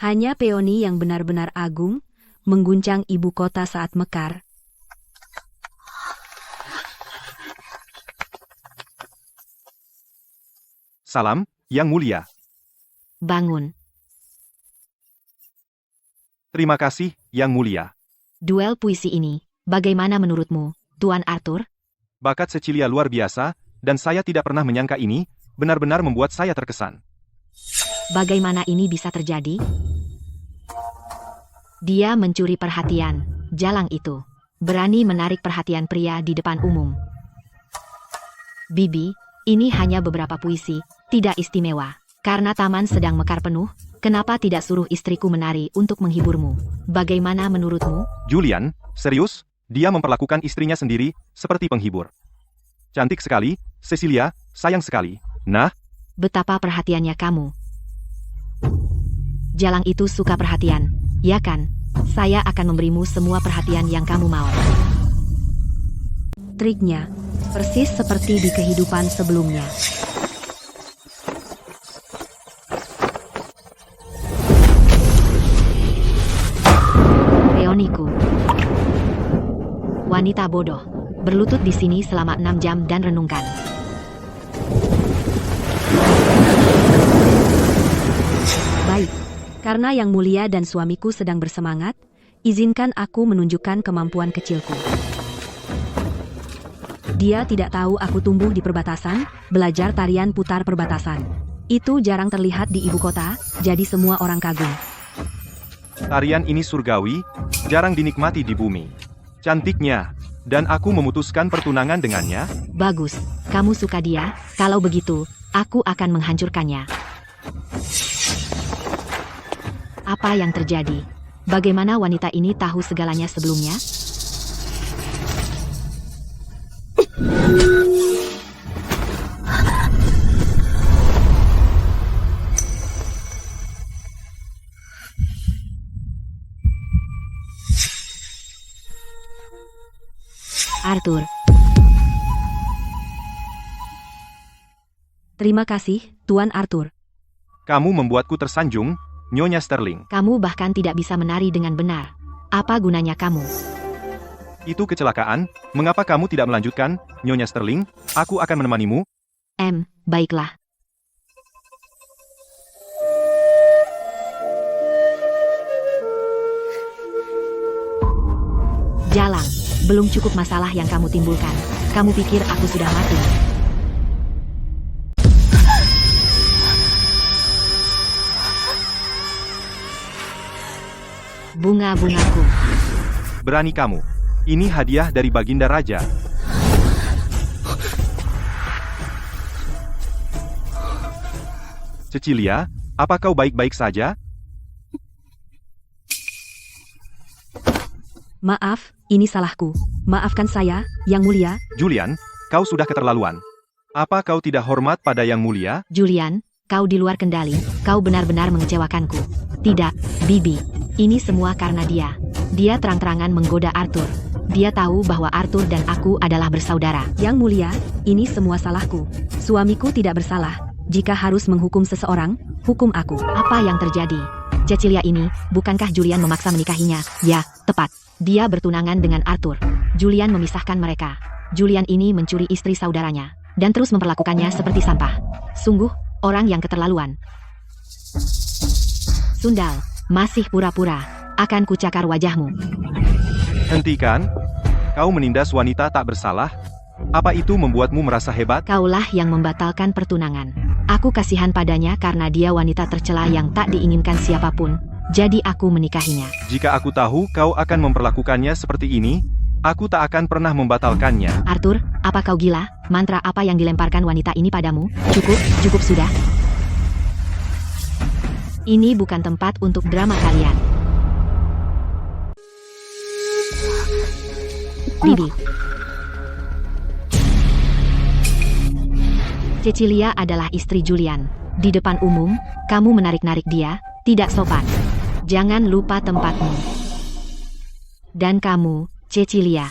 Hanya peoni yang benar-benar agung, mengguncang ibu kota saat mekar. Salam, Yang Mulia. Bangun. Terima kasih, Yang Mulia. Duel puisi ini, bagaimana menurutmu, Tuan Arthur? Bakat Cecilia luar biasa, dan saya tidak pernah menyangka ini, benar-benar membuat saya terkesan. Bagaimana ini bisa terjadi? Dia mencuri perhatian, jalang itu. Berani menarik perhatian pria di depan umum. Bibi, ini hanya beberapa puisi, tidak istimewa. Karena taman sedang mekar penuh, kenapa tidak suruh istriku menari untuk menghiburmu? Bagaimana menurutmu? Julian, serius? Dia memperlakukan istrinya sendiri, seperti penghibur. Cantik sekali, Cecilia, sayang sekali. Nah, Betapa perhatiannya kamu. Jalang itu suka perhatian, ya kan? Saya akan memberimu semua perhatian yang kamu mau. Triknya, persis seperti di kehidupan sebelumnya. Peoniku. Wanita bodoh. Berlutut di sini selama 6 jam dan renungkan. Baik, karena Yang Mulia dan suamiku sedang bersemangat, izinkan aku menunjukkan kemampuan kecilku. Dia tidak tahu aku tumbuh di perbatasan, belajar tarian putar perbatasan. Itu jarang terlihat di ibu kota, jadi semua orang kagum. tarian ini surgawi, jarang dinikmati di bumi. Cantiknya, dan aku memutuskan pertunangan dengannya. Bagus, kamu suka dia. Kalau begitu, aku akan menghancurkannya. Apa yang terjadi? Bagaimana wanita ini tahu segalanya sebelumnya? Arthur. Terima kasih, Tuan Arthur. Kamu membuatku tersanjung, Nyonya Sterling. Kamu bahkan tidak bisa menari dengan benar. Apa gunanya kamu? Itu kecelakaan, mengapa kamu tidak melanjutkan, Nyonya Sterling? Aku akan menemanimu. Baiklah. Jalang, belum cukup masalah yang kamu timbulkan. Kamu pikir aku sudah mati? Bunga-bungaku. Berani kamu. Ini hadiah dari Baginda Raja. Cecilia, apa kau baik-baik saja? Maaf, ini salahku. Maafkan saya, Yang Mulia. Julian, kau sudah keterlaluan. Apa kau tidak hormat pada Yang Mulia? Julian, kau di luar kendali. Kau benar-benar mengecewakanku. Tidak, Bibi. Ini semua karena dia. Dia terang-terangan menggoda Arthur. Dia tahu bahwa Arthur dan aku adalah bersaudara. Yang Mulia, ini semua salahku. Suamiku tidak bersalah. Jika harus menghukum seseorang, hukum aku. Apa yang terjadi? Cecilia ini, bukankah Julian memaksa menikahinya? Ya, tepat. Dia bertunangan dengan Arthur. Julian memisahkan mereka. Julian ini mencuri istri saudaranya, dan terus memperlakukannya seperti sampah. Sungguh, orang yang keterlaluan. Sundal, masih pura-pura. Akan kucakar wajahmu. Hentikan. Kau menindas wanita tak bersalah. Apa itu membuatmu merasa hebat? Kaulah yang membatalkan pertunangan. Aku kasihan padanya karena dia wanita tercela yang tak diinginkan siapapun. Jadi aku menikahinya. Jika aku tahu kau akan memperlakukannya seperti ini, aku tak akan pernah membatalkannya. Arthur, apa kau gila? Mantra apa yang dilemparkan wanita ini padamu? Cukup sudah. Ini bukan tempat untuk drama kalian. Bibi. Cecilia adalah istri Julian. Di depan umum, kamu menarik-narik dia, tidak sopan. Jangan lupa tempatmu. Dan kamu, Cecilia,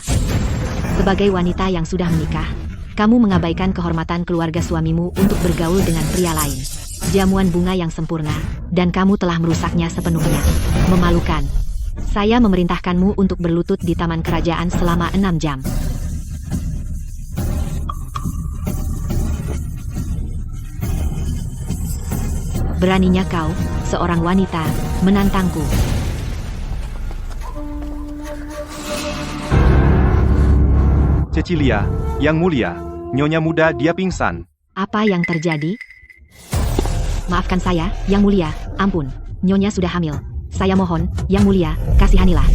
sebagai wanita yang sudah menikah, kamu mengabaikan kehormatan keluarga suamimu untuk bergaul dengan pria lain. Jamuan bunga yang sempurna, dan kamu telah merusaknya sepenuhnya. Memalukan. Saya memerintahkanmu untuk berlutut di taman kerajaan selama 6 jam. Beraninya kau, seorang wanita, menantangku. Cecilia, Yang Mulia, Nyonya muda dia pingsan. Apa yang terjadi? Maafkan saya, Yang Mulia, ampun, Nyonya sudah hamil. Saya mohon, Yang Mulia, kasihanilah.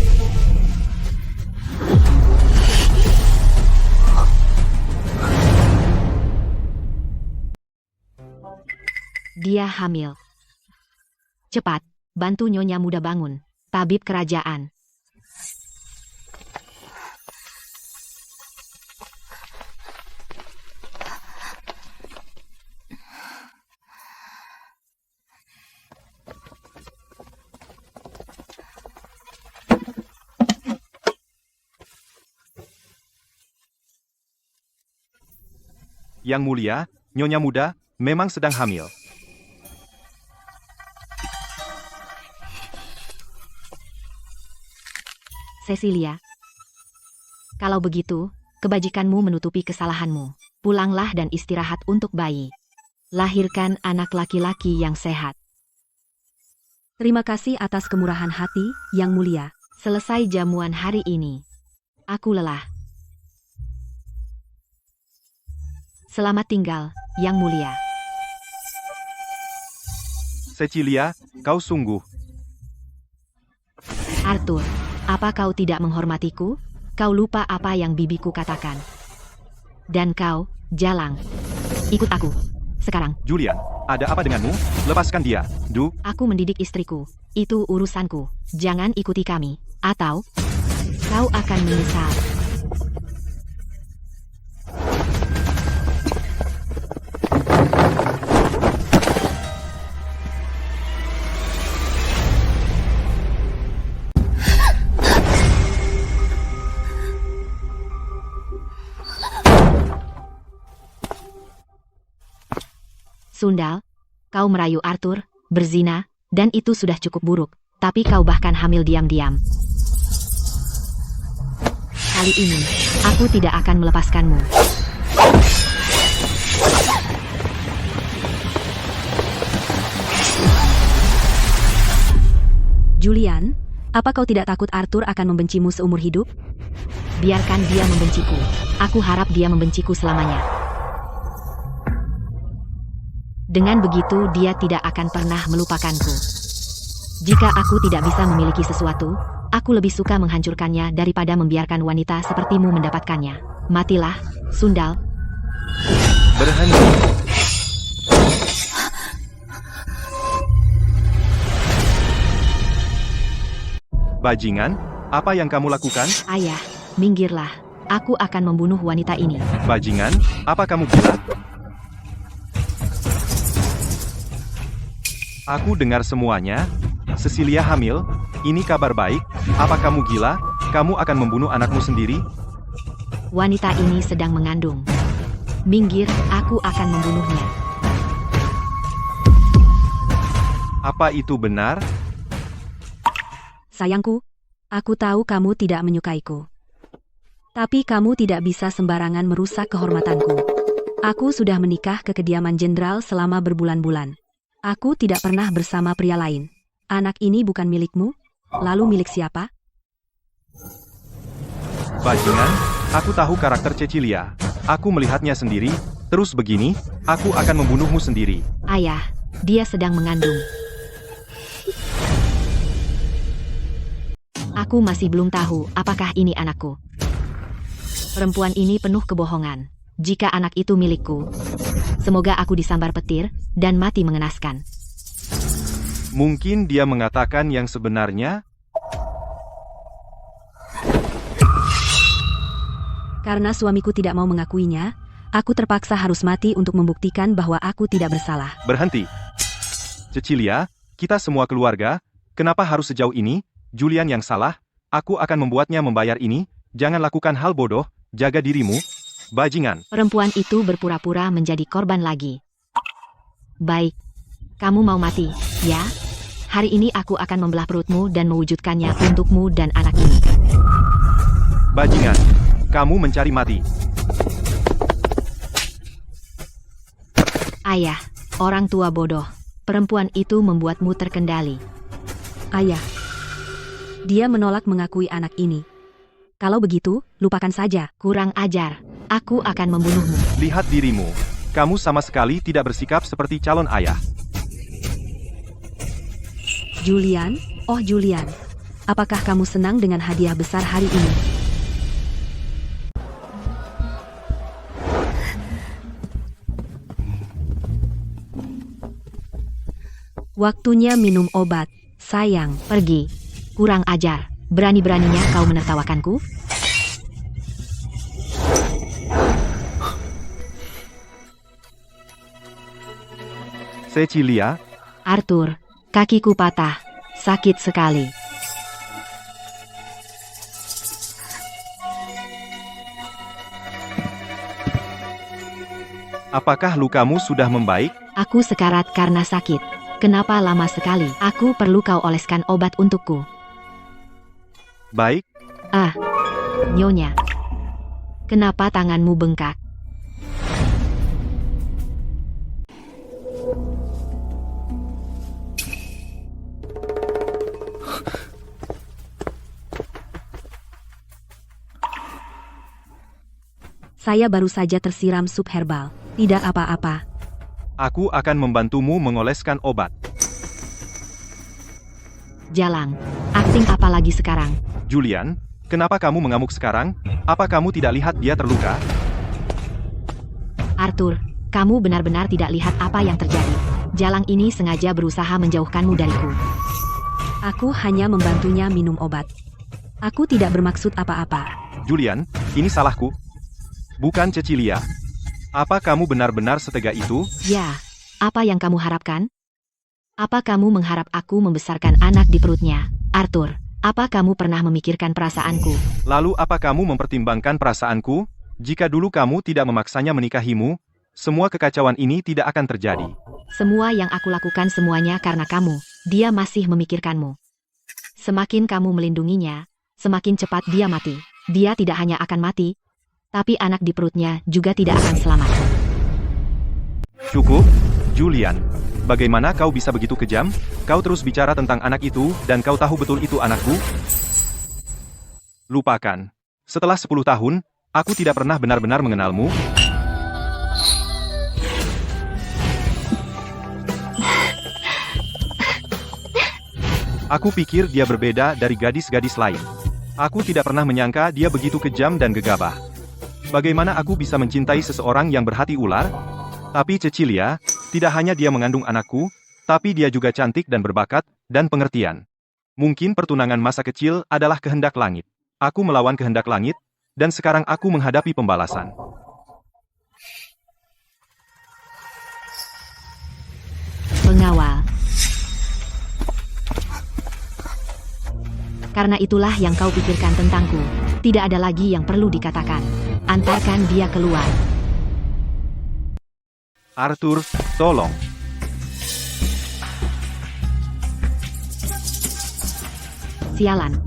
Dia hamil. Cepat, bantu Nyonya muda bangun. Tabib kerajaan. Yang Mulia, Nyonya muda, memang sedang hamil. Cecilia. Kalau begitu, kebajikanmu menutupi kesalahanmu. Pulanglah dan istirahat untuk bayi. Lahirkan anak laki-laki yang sehat. Terima kasih atas kemurahan hati, Yang Mulia. Selesai jamuan hari ini. Aku lelah. Selamat tinggal, Yang Mulia. Cecilia, kau sungguh. Arthur, apa kau tidak menghormatiku? Kau lupa apa yang bibiku katakan. Dan kau, Jalang. Ikut aku. Sekarang. Julian, ada apa denganmu? Lepaskan dia, Du. Aku mendidik istriku. Itu urusanku. Jangan ikuti kami. Atau, kau akan menyesal. Sundal, kau merayu Arthur, berzina, dan itu sudah cukup buruk. Tapi kau bahkan hamil diam-diam. Kali ini, aku tidak akan melepaskanmu. Julian, apa kau tidak takut Arthur akan membencimu seumur hidup? Biarkan dia membenciku. Aku harap dia membenciku selamanya. Dengan begitu dia tidak akan pernah melupakanku. Jika aku tidak bisa memiliki sesuatu, aku lebih suka menghancurkannya daripada membiarkan wanita sepertimu mendapatkannya. Matilah, Sundal. Berhenti. Bajingan, apa yang kamu lakukan? Ayah, minggirlah. Aku akan membunuh wanita ini. Bajingan, apa kamu gila? Aku dengar semuanya. Cecilia hamil, ini kabar baik. Apa kamu gila? Kamu akan membunuh anakmu sendiri? Wanita ini sedang mengandung. Minggir, aku akan membunuhnya. Apa itu benar? Sayangku, aku tahu kamu tidak menyukaiku. Tapi kamu tidak bisa sembarangan merusak kehormatanku. Aku sudah menikah ke kediaman jenderal selama berbulan-bulan. Aku tidak pernah bersama pria lain. Anak ini bukan milikmu? Lalu milik siapa? Bajingan, aku tahu karakter Cecilia. Aku melihatnya sendiri, terus begini, aku akan membunuhmu sendiri. Ayah, dia sedang mengandung. Aku masih belum tahu apakah ini anakku. Perempuan ini penuh kebohongan. Jika anak itu milikku, semoga aku disambar petir dan mati mengenaskan. Mungkin dia mengatakan yang sebenarnya. Karena suamiku tidak mau mengakuinya, aku terpaksa harus mati untuk membuktikan bahwa aku tidak bersalah. Berhenti. Cecilia, kita semua keluarga, kenapa harus sejauh ini? Julian yang salah, aku akan membuatnya membayar ini. Jangan lakukan hal bodoh, jaga dirimu. Bajingan. Perempuan itu berpura-pura menjadi korban lagi. Baik, kamu mau mati, ya? Hari ini aku akan membelah perutmu dan mewujudkannya untukmu dan anak ini. Bajingan, kamu mencari mati. Ayah, orang tua bodoh. Perempuan itu membuatmu terkendali. Ayah, dia menolak mengakui anak ini. Kalau begitu, lupakan saja. Kurang ajar. Aku akan membunuhmu. Lihat dirimu. Kamu sama sekali tidak bersikap seperti calon ayah. Julian, oh Julian, apakah kamu senang dengan hadiah besar hari ini? Waktunya minum obat, sayang. Pergi. Kurang ajar. Berani-beraninya kau menertawakanku? Cecilia, Arthur, kakiku patah. Sakit sekali. apakah lukamu sudah membaik? Aku sekarat karena sakit. Kenapa lama sekali? Aku perlu kau oleskan obat untukku. Baik, Nyonya. Kenapa tanganmu bengkak? Saya baru saja tersiram sup herbal. Tidak apa-apa. aku akan membantumu mengoleskan obat. Jalang. Akting apa lagi sekarang? Julian, kenapa kamu mengamuk sekarang? Apa kamu tidak lihat dia terluka? Arthur, kamu benar-benar tidak lihat apa yang terjadi. Jalang ini sengaja berusaha menjauhkanmu dariku. Aku hanya membantunya minum obat. Aku tidak bermaksud apa-apa. Julian, ini salahku. Bukan Cecilia. Apa kamu benar-benar setega itu? Ya, apa yang kamu harapkan? Apa kamu mengharap aku membesarkan anak di perutnya? Arthur, apa kamu pernah memikirkan perasaanku? Lalu apa kamu mempertimbangkan perasaanku? Jika dulu kamu tidak memaksanya menikahimu, semua kekacauan ini tidak akan terjadi. Semua yang aku lakukan semuanya karena kamu. Dia masih memikirkanmu. Semakin kamu melindunginya, semakin cepat dia mati. Dia tidak hanya akan mati, tapi anak di perutnya juga tidak akan selamat. Cukup, Julian. Bagaimana kau bisa begitu kejam? Kau terus bicara tentang anak itu, dan kau tahu betul itu anakku? Lupakan. Setelah 10 tahun, aku tidak pernah benar-benar mengenalmu. Aku pikir dia berbeda dari gadis-gadis lain. Aku tidak pernah menyangka dia begitu kejam dan gegabah. Bagaimana aku bisa mencintai seseorang yang berhati ular? Tapi Cecilia, tidak hanya dia mengandung anakku, tapi dia juga cantik dan berbakat, dan pengertian. Mungkin pertunangan masa kecil adalah kehendak langit. Aku melawan kehendak langit, dan sekarang aku menghadapi pembalasan. Pengawal. Karena itulah yang kau pikirkan tentangku. Tidak ada lagi yang perlu dikatakan. Antarkan dia keluar. Arthur, tolong. Sialan.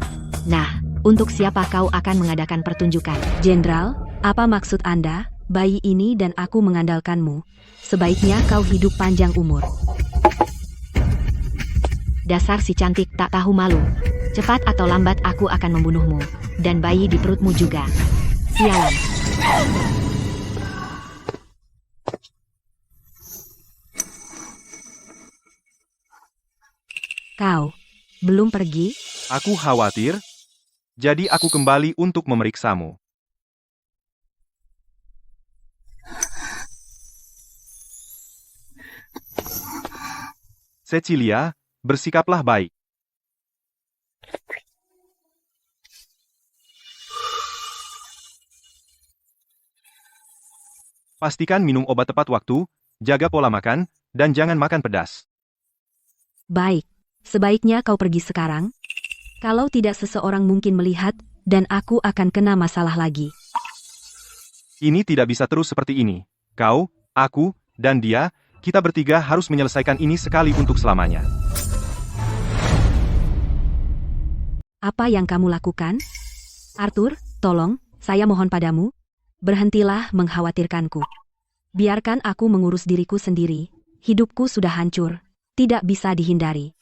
Nah, untuk siapa kau akan mengadakan pertunjukan? Jenderal, apa maksud Anda? Bayi ini dan aku mengandalkanmu. Sebaiknya kau hidup panjang umur. Dasar si cantik tak tahu malu. Cepat atau lambat aku akan membunuhmu. Dan bayi di perutmu juga. Sialan. Kau belum pergi? Aku khawatir. Jadi aku kembali untuk memeriksamu. Cecilia, bersikaplah baik. Pastikan minum obat tepat waktu, jaga pola makan, dan jangan makan pedas. Baik, sebaiknya kau pergi sekarang. Kalau tidak seseorang mungkin melihat, dan aku akan kena masalah lagi. Ini tidak bisa terus seperti ini. Kau, aku, dan dia, kita bertiga harus menyelesaikan ini sekali untuk selamanya. Apa yang kamu lakukan? Arthur, tolong, saya mohon padamu. Berhentilah mengkhawatirkanku. Biarkan aku mengurus diriku sendiri. Hidupku sudah hancur. Tidak bisa dihindari.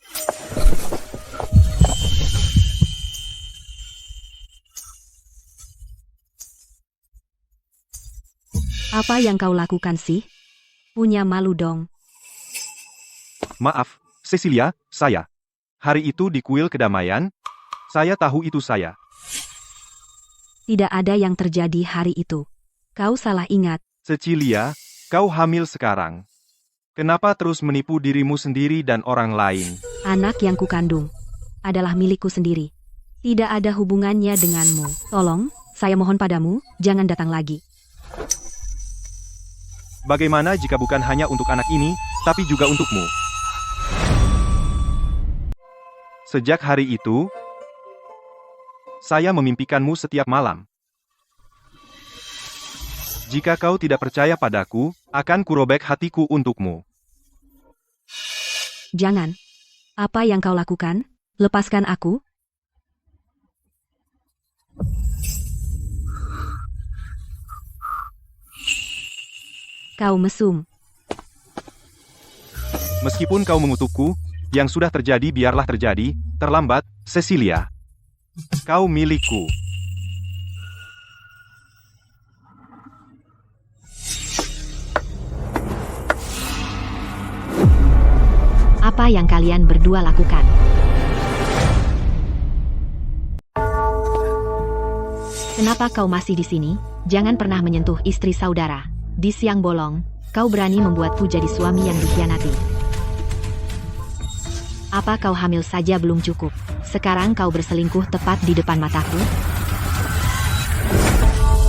Apa yang kau lakukan sih? Punya malu dong. Maaf, Cecilia, saya. Hari itu di kuil kedamaian, saya tahu itu saya. Tidak ada yang terjadi hari itu. Kau salah ingat. Cecilia, kau hamil sekarang. Kenapa terus menipu dirimu sendiri dan orang lain? Anak yang kukandung adalah milikku sendiri. Tidak ada hubungannya denganmu. Tolong, saya mohon padamu, jangan datang lagi. Bagaimana jika bukan hanya untuk anak ini, tapi juga untukmu? Sejak hari itu, saya memimpikanmu setiap malam. Jika kau tidak percaya padaku, akan kurobek hatiku untukmu. Jangan. Apa yang kau lakukan? Lepaskan aku. Kau mesum. Meskipun kau mengutukku, yang sudah terjadi biarlah terjadi, terlambat, Cecilia. Kau milikku. Apa yang kalian berdua lakukan? Kenapa kau masih di sini? Jangan pernah menyentuh istri saudara. Di siang bolong, kau berani membuatku jadi suami yang dikhianati. Apa kau hamil saja belum cukup? Sekarang kau berselingkuh tepat di depan mataku?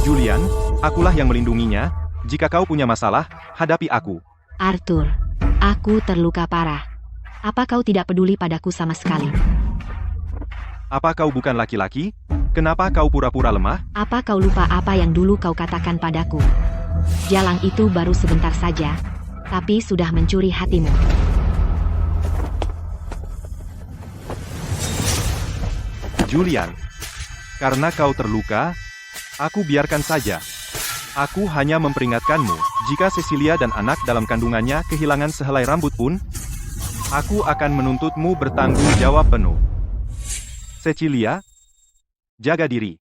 Julian, akulah yang melindunginya. Jika kau punya masalah, hadapi aku. Arthur, aku terluka parah. Apa kau tidak peduli padaku sama sekali? Apa kau bukan laki-laki? Kenapa kau pura-pura lemah? Apa kau lupa apa yang dulu kau katakan padaku? Jalang itu baru sebentar saja, tapi sudah mencuri hatimu. Julian, karena kau terluka, aku biarkan saja. Aku hanya memperingatkanmu, jika Cecilia dan anak dalam kandungannya kehilangan sehelai rambut pun, aku akan menuntutmu bertanggung jawab penuh. Cecilia, jaga diri.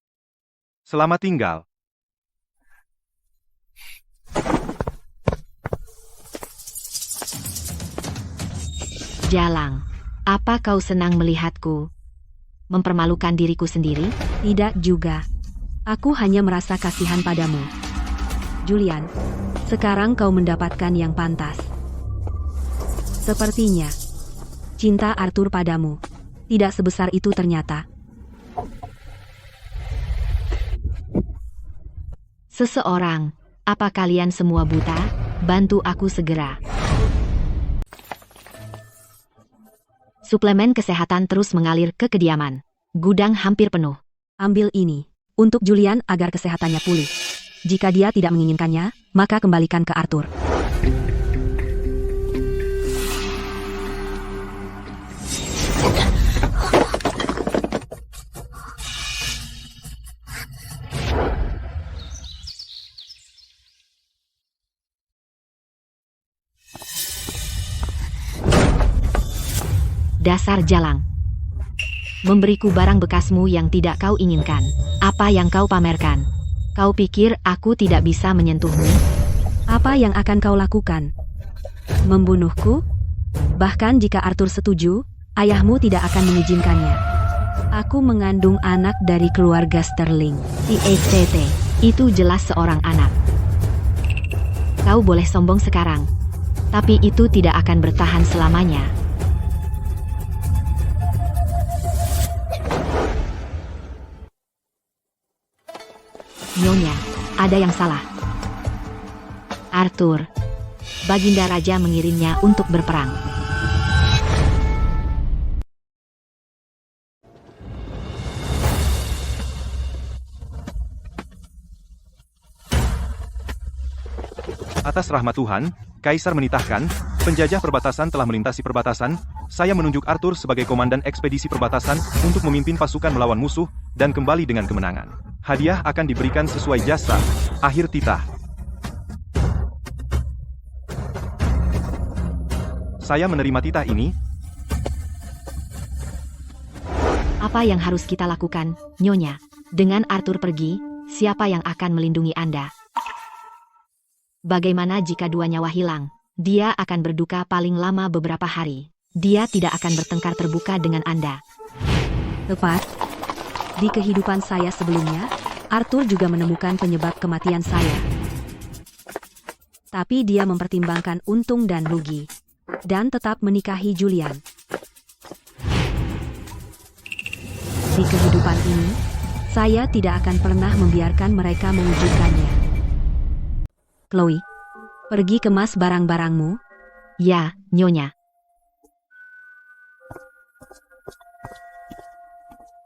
Selamat tinggal. Jalang, apa kau senang melihatku mempermalukan diriku sendiri? Tidak juga. Aku hanya merasa kasihan padamu. Julian, sekarang kau mendapatkan yang pantas. Sepertinya, cinta Arthur padamu tidak sebesar itu ternyata. Seseorang, apa kalian semua buta? Bantu aku segera. Suplemen kesehatan terus mengalir ke kediaman. Gudang hampir penuh. Ambil ini, untuk Julian agar kesehatannya pulih. Jika dia tidak menginginkannya, maka kembalikan ke Arthur. Dasar jalang. Memberiku barang bekasmu yang tidak kau inginkan. Apa yang kau pamerkan? Kau pikir aku tidak bisa menyentuhmu? Apa yang akan kau lakukan? Membunuhku? Bahkan jika Arthur setuju, ayahmu tidak akan mengizinkannya. Aku mengandung anak dari keluarga Sterling. TTT, itu jelas seorang anak. Kau boleh sombong sekarang, tapi itu tidak akan bertahan selamanya. Nyonya, ada yang salah. Arthur, Baginda Raja mengirimnya untuk berperang. Atas rahmat Tuhan, Kaisar menitahkan, penjajah perbatasan telah melintasi perbatasan, saya menunjuk Arthur sebagai komandan ekspedisi perbatasan untuk memimpin pasukan melawan musuh, dan kembali dengan kemenangan. Hadiah akan diberikan sesuai jasa. Akhir titah. Saya menerima titah ini. Apa yang harus kita lakukan, Nyonya? Dengan Arthur pergi, siapa yang akan melindungi Anda? Bagaimana jika dua nyawa hilang? Dia akan berduka paling lama beberapa hari. Dia tidak akan bertengkar terbuka dengan Anda. Tepat. Di kehidupan saya sebelumnya, Arthur juga menemukan penyebab kematian saya. Tapi dia mempertimbangkan untung dan rugi, dan tetap menikahi Julian. Di kehidupan ini, saya tidak akan pernah membiarkan mereka mewujudkannya. Chloe, pergi kemas barang-barangmu. Ya, Nyonya.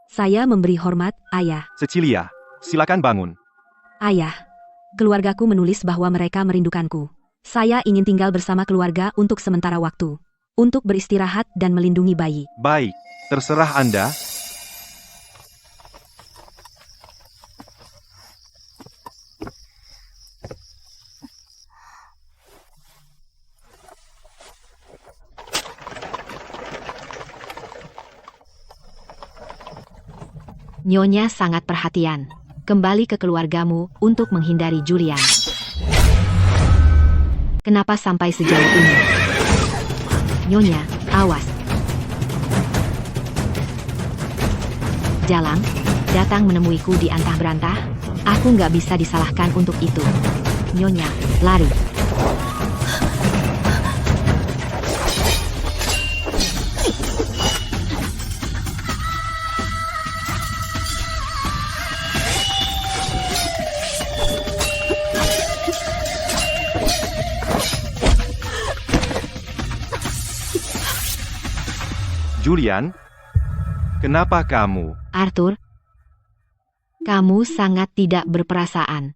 Saya memberi hormat, Ayah. Cecilia, silakan bangun. Ayah, keluargaku menulis bahwa mereka merindukanku. Saya ingin tinggal bersama keluarga untuk sementara waktu. Untuk beristirahat dan melindungi bayi. Baik, terserah Anda. Nyonya sangat perhatian. Kembali ke keluargamu untuk menghindari Julian. Kenapa sampai sejauh ini? Nyonya, awas. Jalang, datang menemuiku di antah berantah. Aku nggak bisa disalahkan untuk itu. Nyonya, lari. Julian, kenapa kamu? Arthur, kamu sangat tidak berperasaan.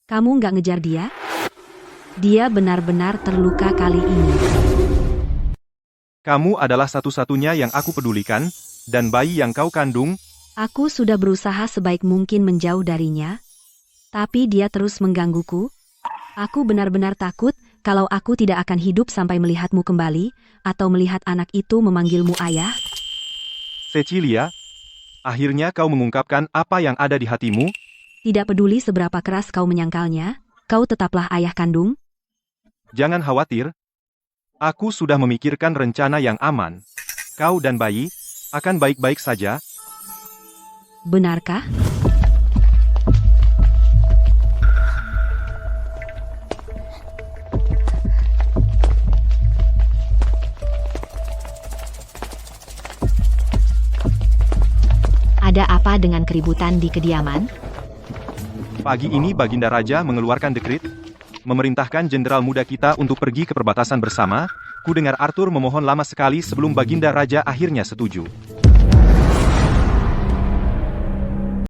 Kamu nggak ngejar dia? Dia benar-benar terluka kali ini. Kamu adalah satu-satunya yang aku pedulikan, dan bayi yang kau kandung, Aku sudah berusaha sebaik mungkin menjauh darinya, tapi dia terus menggangguku. Aku benar-benar takut kalau aku tidak akan hidup sampai melihatmu kembali, atau melihat anak itu memanggilmu ayah. Cecilia. Akhirnya kau mengungkapkan apa yang ada di hatimu. Tidak peduli seberapa keras kau menyangkalnya, kau tetaplah ayah kandung. Jangan khawatir. Aku sudah memikirkan rencana yang aman. Kau dan bayi akan baik-baik saja. Benarkah? Ada apa dengan keributan di kediaman? Pagi ini Baginda Raja mengeluarkan dekrit, memerintahkan jenderal muda kita untuk pergi ke perbatasan bersama. Ku dengar Arthur memohon lama sekali sebelum Baginda Raja akhirnya setuju.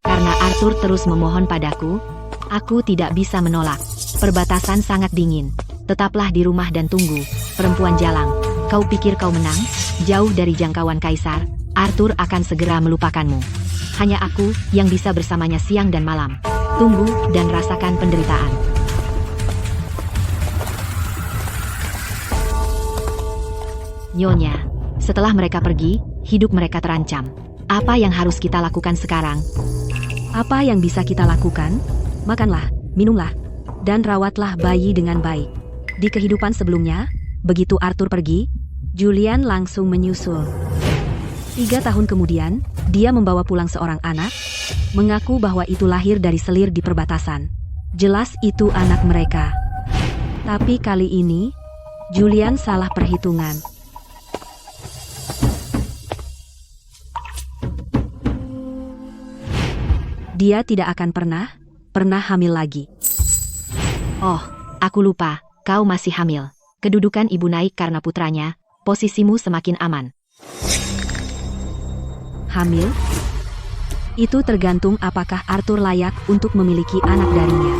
Karena Arthur terus memohon padaku, aku tidak bisa menolak. Perbatasan sangat dingin. Tetaplah di rumah dan tunggu. Perempuan jalang, kau pikir kau menang? Jauh dari jangkauan Kaisar, Arthur akan segera melupakanmu. Hanya aku yang bisa bersamanya siang dan malam. Tunggu dan rasakan penderitaan. Nyonya, setelah mereka pergi, hidup mereka terancam. Apa yang harus kita lakukan sekarang? Apa yang bisa kita lakukan? Makanlah, minumlah, dan rawatlah bayi dengan baik. Di kehidupan sebelumnya, begitu Arthur pergi, Julian langsung menyusul. 3 tahun kemudian, dia membawa pulang seorang anak, mengaku bahwa itu lahir dari selir di perbatasan. Jelas itu anak mereka. Tapi kali ini, Julian salah perhitungan. Dia tidak akan pernah hamil lagi. Oh, aku lupa, kau masih hamil. Kedudukan ibu naik karena putranya, posisimu semakin aman. Hamil? Itu tergantung apakah Arthur layak untuk memiliki anak darinya.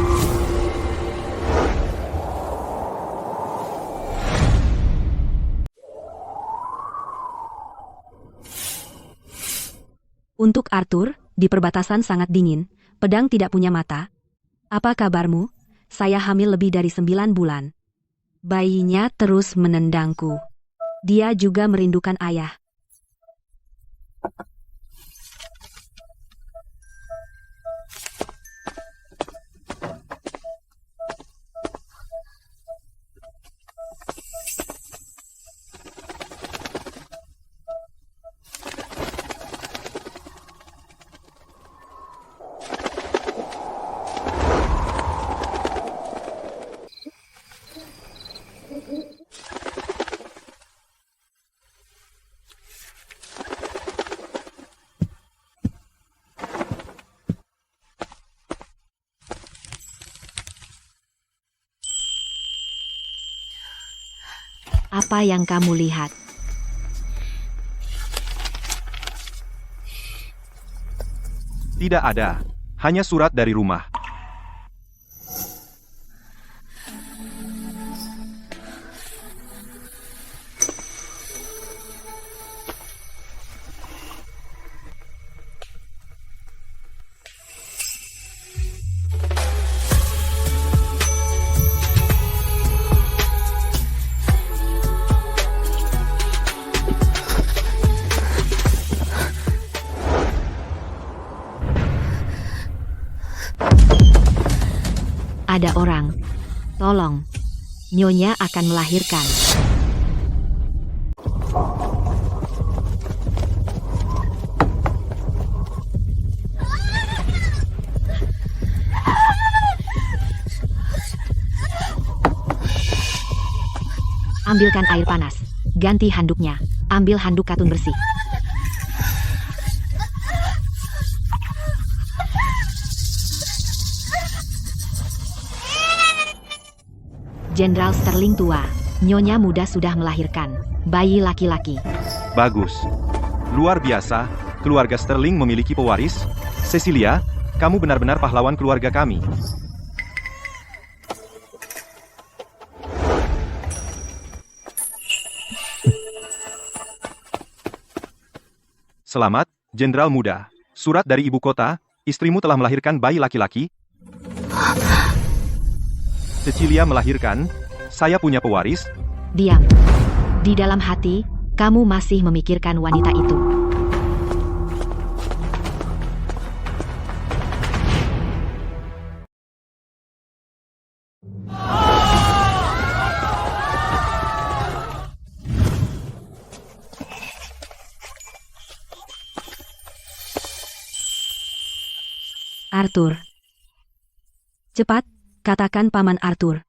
Untuk Arthur, di perbatasan sangat dingin, pedang tidak punya mata. Apa kabarmu? Saya hamil lebih dari 9 bulan. Bayinya terus menendangku. Dia juga merindukan ayah. Apa yang kamu lihat? Tidak ada. Hanya surat dari rumah. Ada orang. Tolong. Nyonya akan melahirkan. Ambilkan air panas. Ganti handuknya. Ambil handuk katun bersih. Jenderal Sterling tua, Nyonya muda sudah melahirkan bayi laki-laki. Bagus. Luar biasa, keluarga Sterling memiliki pewaris. Cecilia, kamu benar-benar pahlawan keluarga kami. Selamat, Jenderal Muda. Surat dari ibu kota, istrimu telah melahirkan bayi laki-laki. Cecilia melahirkan, saya punya pewaris. Diam. Di dalam hati, kamu masih memikirkan wanita itu. Arthur. Cepat, katakan Paman Arthur.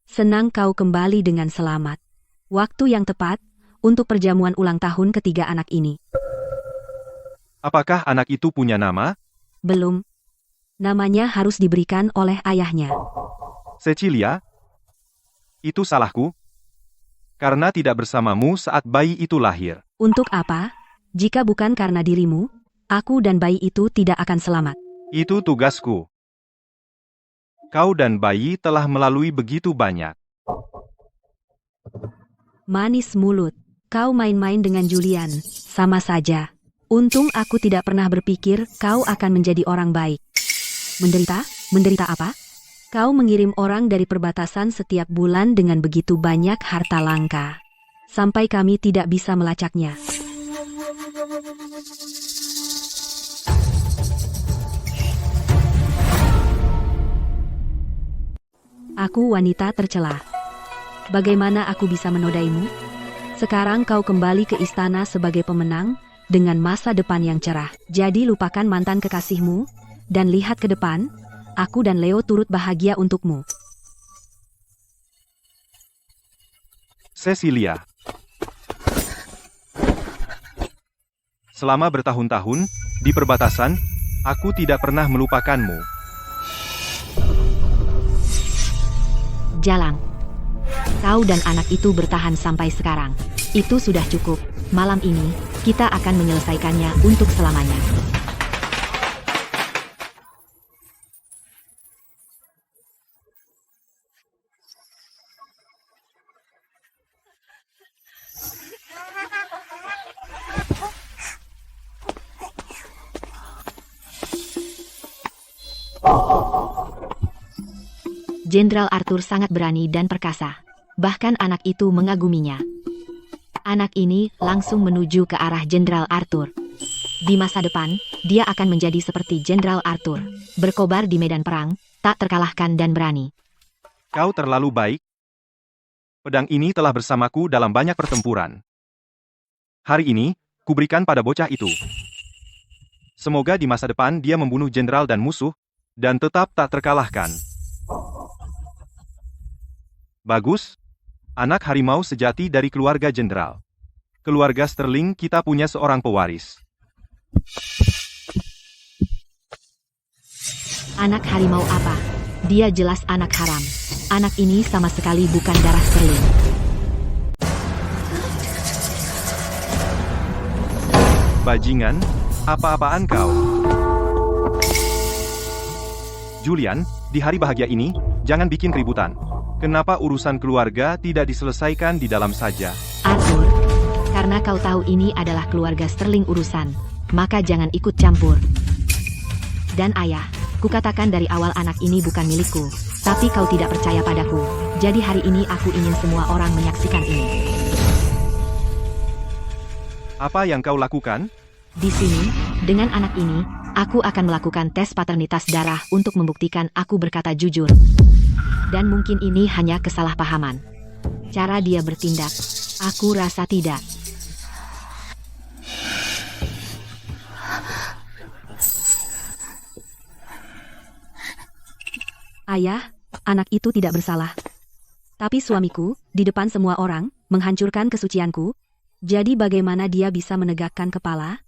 Senang kau kembali dengan selamat. Waktu yang tepat untuk perjamuan ulang tahun ketiga anak ini. Apakah anak itu punya nama? Belum. Namanya harus diberikan oleh ayahnya. Cecilia? Itu salahku? Karena tidak bersamamu saat bayi itu lahir. Untuk apa? Jika bukan karena dirimu, aku dan bayi itu tidak akan selamat. Itu tugasku. Kau dan bayi telah melalui begitu banyak. Manis mulut. Kau main-main dengan Julian. Sama saja. Untung aku tidak pernah berpikir kau akan menjadi orang baik. Menderita? Menderita apa? Kau mengirim orang dari perbatasan setiap bulan dengan begitu banyak harta langka. Sampai kami tidak bisa melacaknya. Aku wanita tercela. Bagaimana aku bisa menodaimu? Sekarang kau kembali ke istana sebagai pemenang, dengan masa depan yang cerah. Jadi lupakan mantan kekasihmu, dan lihat ke depan, aku dan Leo turut bahagia untukmu. Cecilia. Selama bertahun-tahun, di perbatasan, aku tidak pernah melupakanmu. Jalang. Kau dan anak itu bertahan sampai sekarang. Itu sudah cukup. Malam ini, kita akan menyelesaikannya untuk selamanya. Jenderal Arthur sangat berani dan perkasa. Bahkan anak itu mengaguminya. Anak ini langsung menuju ke arah Jenderal Arthur. Di masa depan, dia akan menjadi seperti Jenderal Arthur. Berkobar di medan perang, tak terkalahkan dan berani. Kau terlalu baik. Pedang ini telah bersamaku dalam banyak pertempuran. Hari ini, kuberikan pada bocah itu. Semoga di masa depan dia membunuh jenderal dan musuh, dan tetap tak terkalahkan. Bagus. Anak harimau sejati dari keluarga jenderal. Keluarga Sterling kita punya seorang pewaris. Anak harimau apa? Dia jelas anak haram. Anak ini sama sekali bukan darah Sterling. Bajingan, apa-apaan kau? Julian, di hari bahagia ini, jangan bikin keributan. Kenapa urusan keluarga tidak diselesaikan di dalam saja? Arthur, karena kau tahu ini adalah keluarga Sterling urusan, maka jangan ikut campur. Dan ayah, kukatakan dari awal anak ini bukan milikku, tapi kau tidak percaya padaku. Jadi hari ini aku ingin semua orang menyaksikan ini. Apa yang kau lakukan? Di sini, dengan anak ini, aku akan melakukan tes paternitas darah untuk membuktikan aku berkata jujur. Dan mungkin ini hanya kesalahpahaman. Cara dia bertindak, aku rasa tidak. Ayah, anak itu tidak bersalah. Tapi suamiku, di depan semua orang, menghancurkan kesucianku. Jadi bagaimana dia bisa menegakkan kepala?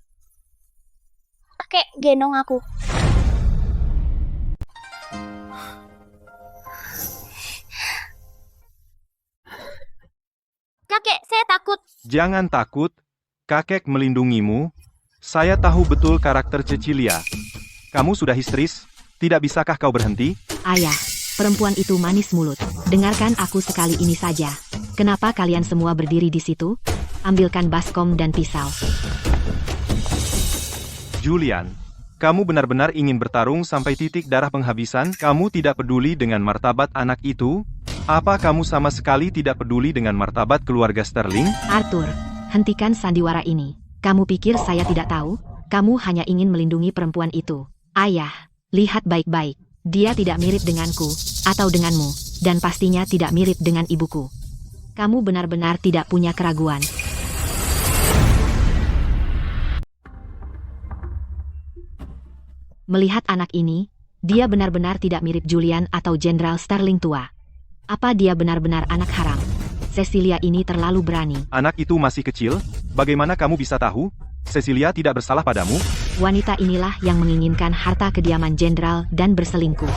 Kakek, gendong aku. Kakek, saya takut. Jangan takut, kakek melindungimu. Saya tahu betul karakter Cecilia. Kamu sudah histeris, tidak bisakah kau berhenti? Ayah, perempuan itu manis mulut. Dengarkan aku sekali ini saja. Kenapa kalian semua berdiri di situ? Ambilkan baskom dan pisau. Julian, kamu benar-benar ingin bertarung sampai titik darah penghabisan? Kamu tidak peduli dengan martabat anak itu? Apa kamu sama sekali tidak peduli dengan martabat keluarga Sterling? Arthur, hentikan sandiwara ini. Kamu pikir saya tidak tahu? Kamu hanya ingin melindungi perempuan itu. Ayah, lihat baik-baik. Dia tidak mirip denganku, atau denganmu, dan pastinya tidak mirip dengan ibuku. Kamu benar-benar tidak punya keraguan. Melihat anak ini, dia benar-benar tidak mirip Julian atau Jenderal Sterling tua. Apa dia benar-benar anak haram? Cecilia ini terlalu berani. Anak itu masih kecil, bagaimana kamu bisa tahu? Cecilia tidak bersalah padamu? Wanita inilah yang menginginkan harta kediaman jenderal dan berselingkuh.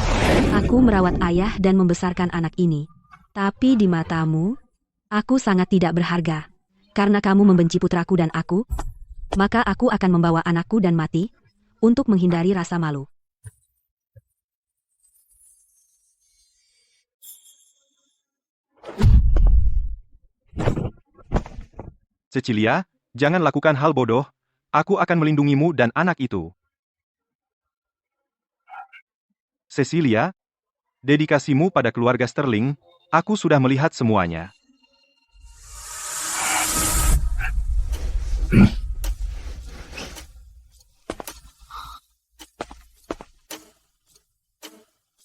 Aku merawat ayah dan membesarkan anak ini. Tapi di matamu, aku sangat tidak berharga. Karena kamu membenci putraku dan aku, maka aku akan membawa anakku dan mati untuk menghindari rasa malu. Cecilia, jangan lakukan hal bodoh. Aku akan melindungimu dan anak itu. Cecilia, dedikasimu pada keluarga Sterling, aku sudah melihat semuanya.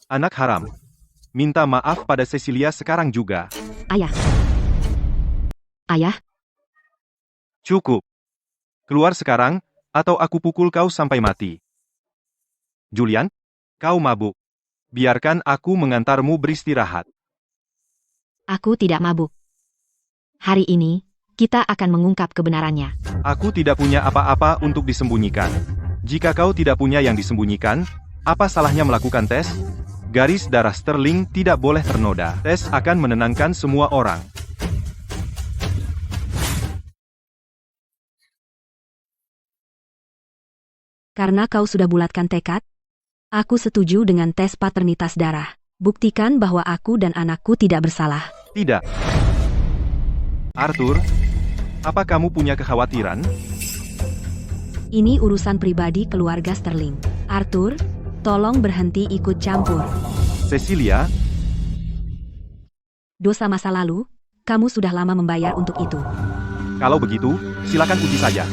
Anak haram. Minta maaf pada Cecilia sekarang juga. Ayah. Ayah, Cukup. Keluar sekarang, atau aku pukul kau sampai mati. Julian, kau mabuk. Biarkan aku mengantarmu beristirahat. aku tidak mabuk. Hari ini, kita akan mengungkap kebenarannya. Aku tidak punya apa-apa untuk disembunyikan. Jika kau tidak punya yang disembunyikan, apa salahnya melakukan tes? Garis darah Sterling tidak boleh ternoda. Tes akan menenangkan semua orang. Karena kau sudah bulatkan tekad, aku setuju dengan tes paternitas darah. Buktikan bahwa aku dan anakku tidak bersalah. Tidak. Arthur, apa kamu punya kekhawatiran? Ini urusan pribadi keluarga Sterling. Arthur, tolong berhenti ikut campur. Cecilia, Dosa masa lalu, kamu sudah lama membayar untuk itu. kalau begitu, silakan uji saja.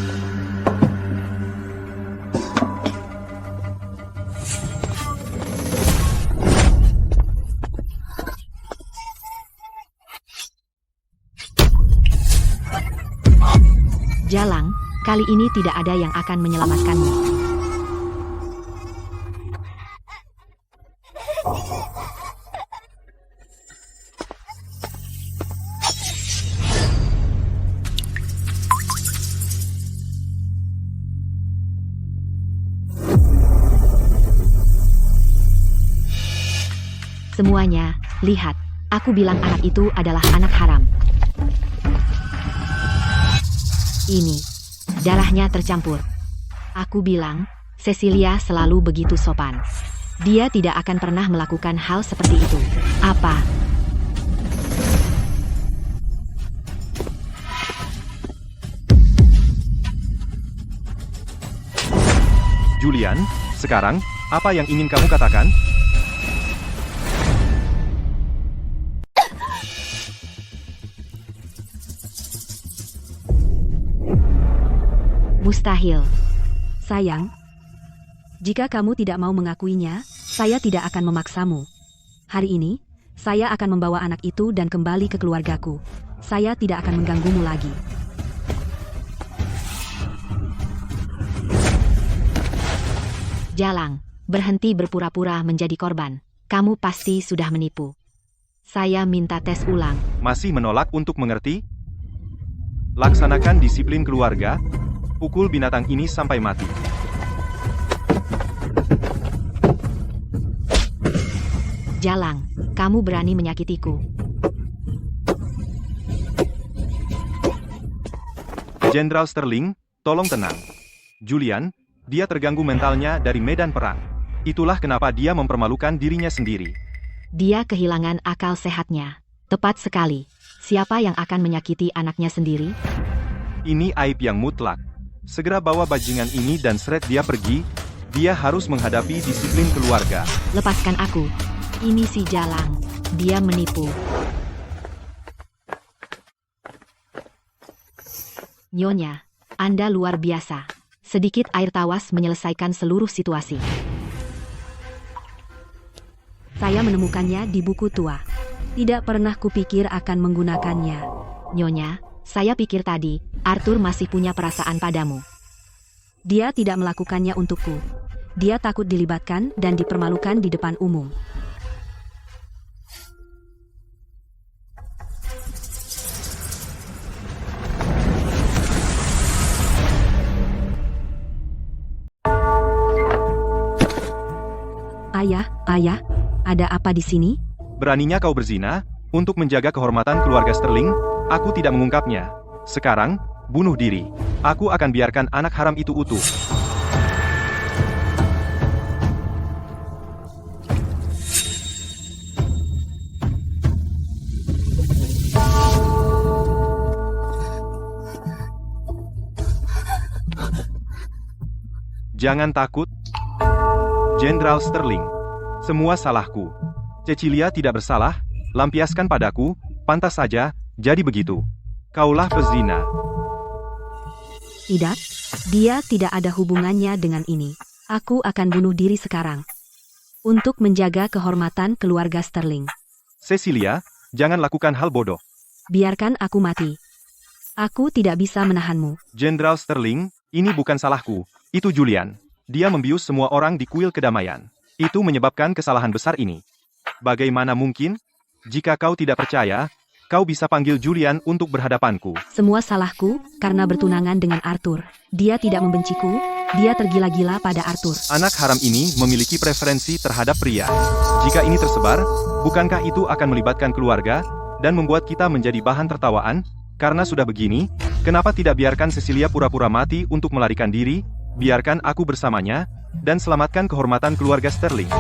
Jalang, kali ini tidak ada yang akan menyelamatkanmu. Semuanya, lihat. Aku bilang anak itu adalah anak haram. Ini, darahnya tercampur. Aku bilang, Cecilia selalu begitu sopan. Dia tidak akan pernah melakukan hal seperti itu. Apa? Julian, sekarang, apa yang ingin kamu katakan? Mustahil. Sayang, jika kamu tidak mau mengakuinya, saya tidak akan memaksamu. Hari ini, saya akan membawa anak itu dan kembali ke keluargaku. Saya tidak akan mengganggumu lagi. Jalang, berhenti berpura-pura menjadi korban. Kamu pasti sudah menipu. Saya minta tes ulang. Masih menolak untuk mengerti? Laksanakan disiplin keluarga. Pukul binatang ini sampai mati. Jalang, kamu berani menyakitiku. Jenderal Sterling, tolong tenang. Julian, dia terganggu mentalnya dari medan perang. Itulah kenapa dia mempermalukan dirinya sendiri. Dia kehilangan akal sehatnya. Tepat sekali. Siapa yang akan menyakiti anaknya sendiri? Ini aib yang mutlak. Segera bawa bajingan ini dan seret dia pergi. Dia harus menghadapi disiplin keluarga. Lepaskan aku. Ini si Jalang. Dia menipu. Nyonya, Anda luar biasa. Sedikit air tawas menyelesaikan seluruh situasi. Saya menemukannya di buku tua. Tidak pernah kupikir akan menggunakannya. Nyonya, saya pikir tadi, Arthur masih punya perasaan padamu. Dia tidak melakukannya untukku. Dia takut dilibatkan dan dipermalukan di depan umum. Ayah, ada apa di sini? Beraninya kau berzina? Untuk menjaga kehormatan keluarga Sterling, aku tidak mengungkapnya. Sekarang, bunuh diri. Aku akan biarkan anak haram itu utuh. Jangan takut, Jenderal Sterling. Semua salahku. Cecilia tidak bersalah, lampiaskan padaku, pantas saja, jadi begitu. Kaulah pezina. Tidak, dia tidak ada hubungannya dengan ini. Aku akan bunuh diri sekarang. Untuk menjaga kehormatan keluarga Sterling. Cecilia, jangan lakukan hal bodoh. Biarkan aku mati. Aku tidak bisa menahanmu. Jenderal Sterling, ini bukan salahku. Itu Julian. Dia membius semua orang di kuil kedamaian. Itu menyebabkan kesalahan besar ini. Bagaimana mungkin? Jika kau tidak percaya, kau bisa panggil Julian untuk berhadapanku. Semua salahku karena bertunangan dengan Arthur. Dia tidak membenciku, dia tergila-gila pada Arthur. Anak haram ini memiliki preferensi terhadap pria. Jika ini tersebar, bukankah itu akan melibatkan keluarga dan membuat kita menjadi bahan tertawaan? Karena sudah begini, kenapa tidak biarkan Cecilia pura-pura mati untuk melarikan diri? Biarkan aku bersamanya, dan selamatkan kehormatan keluarga Sterling.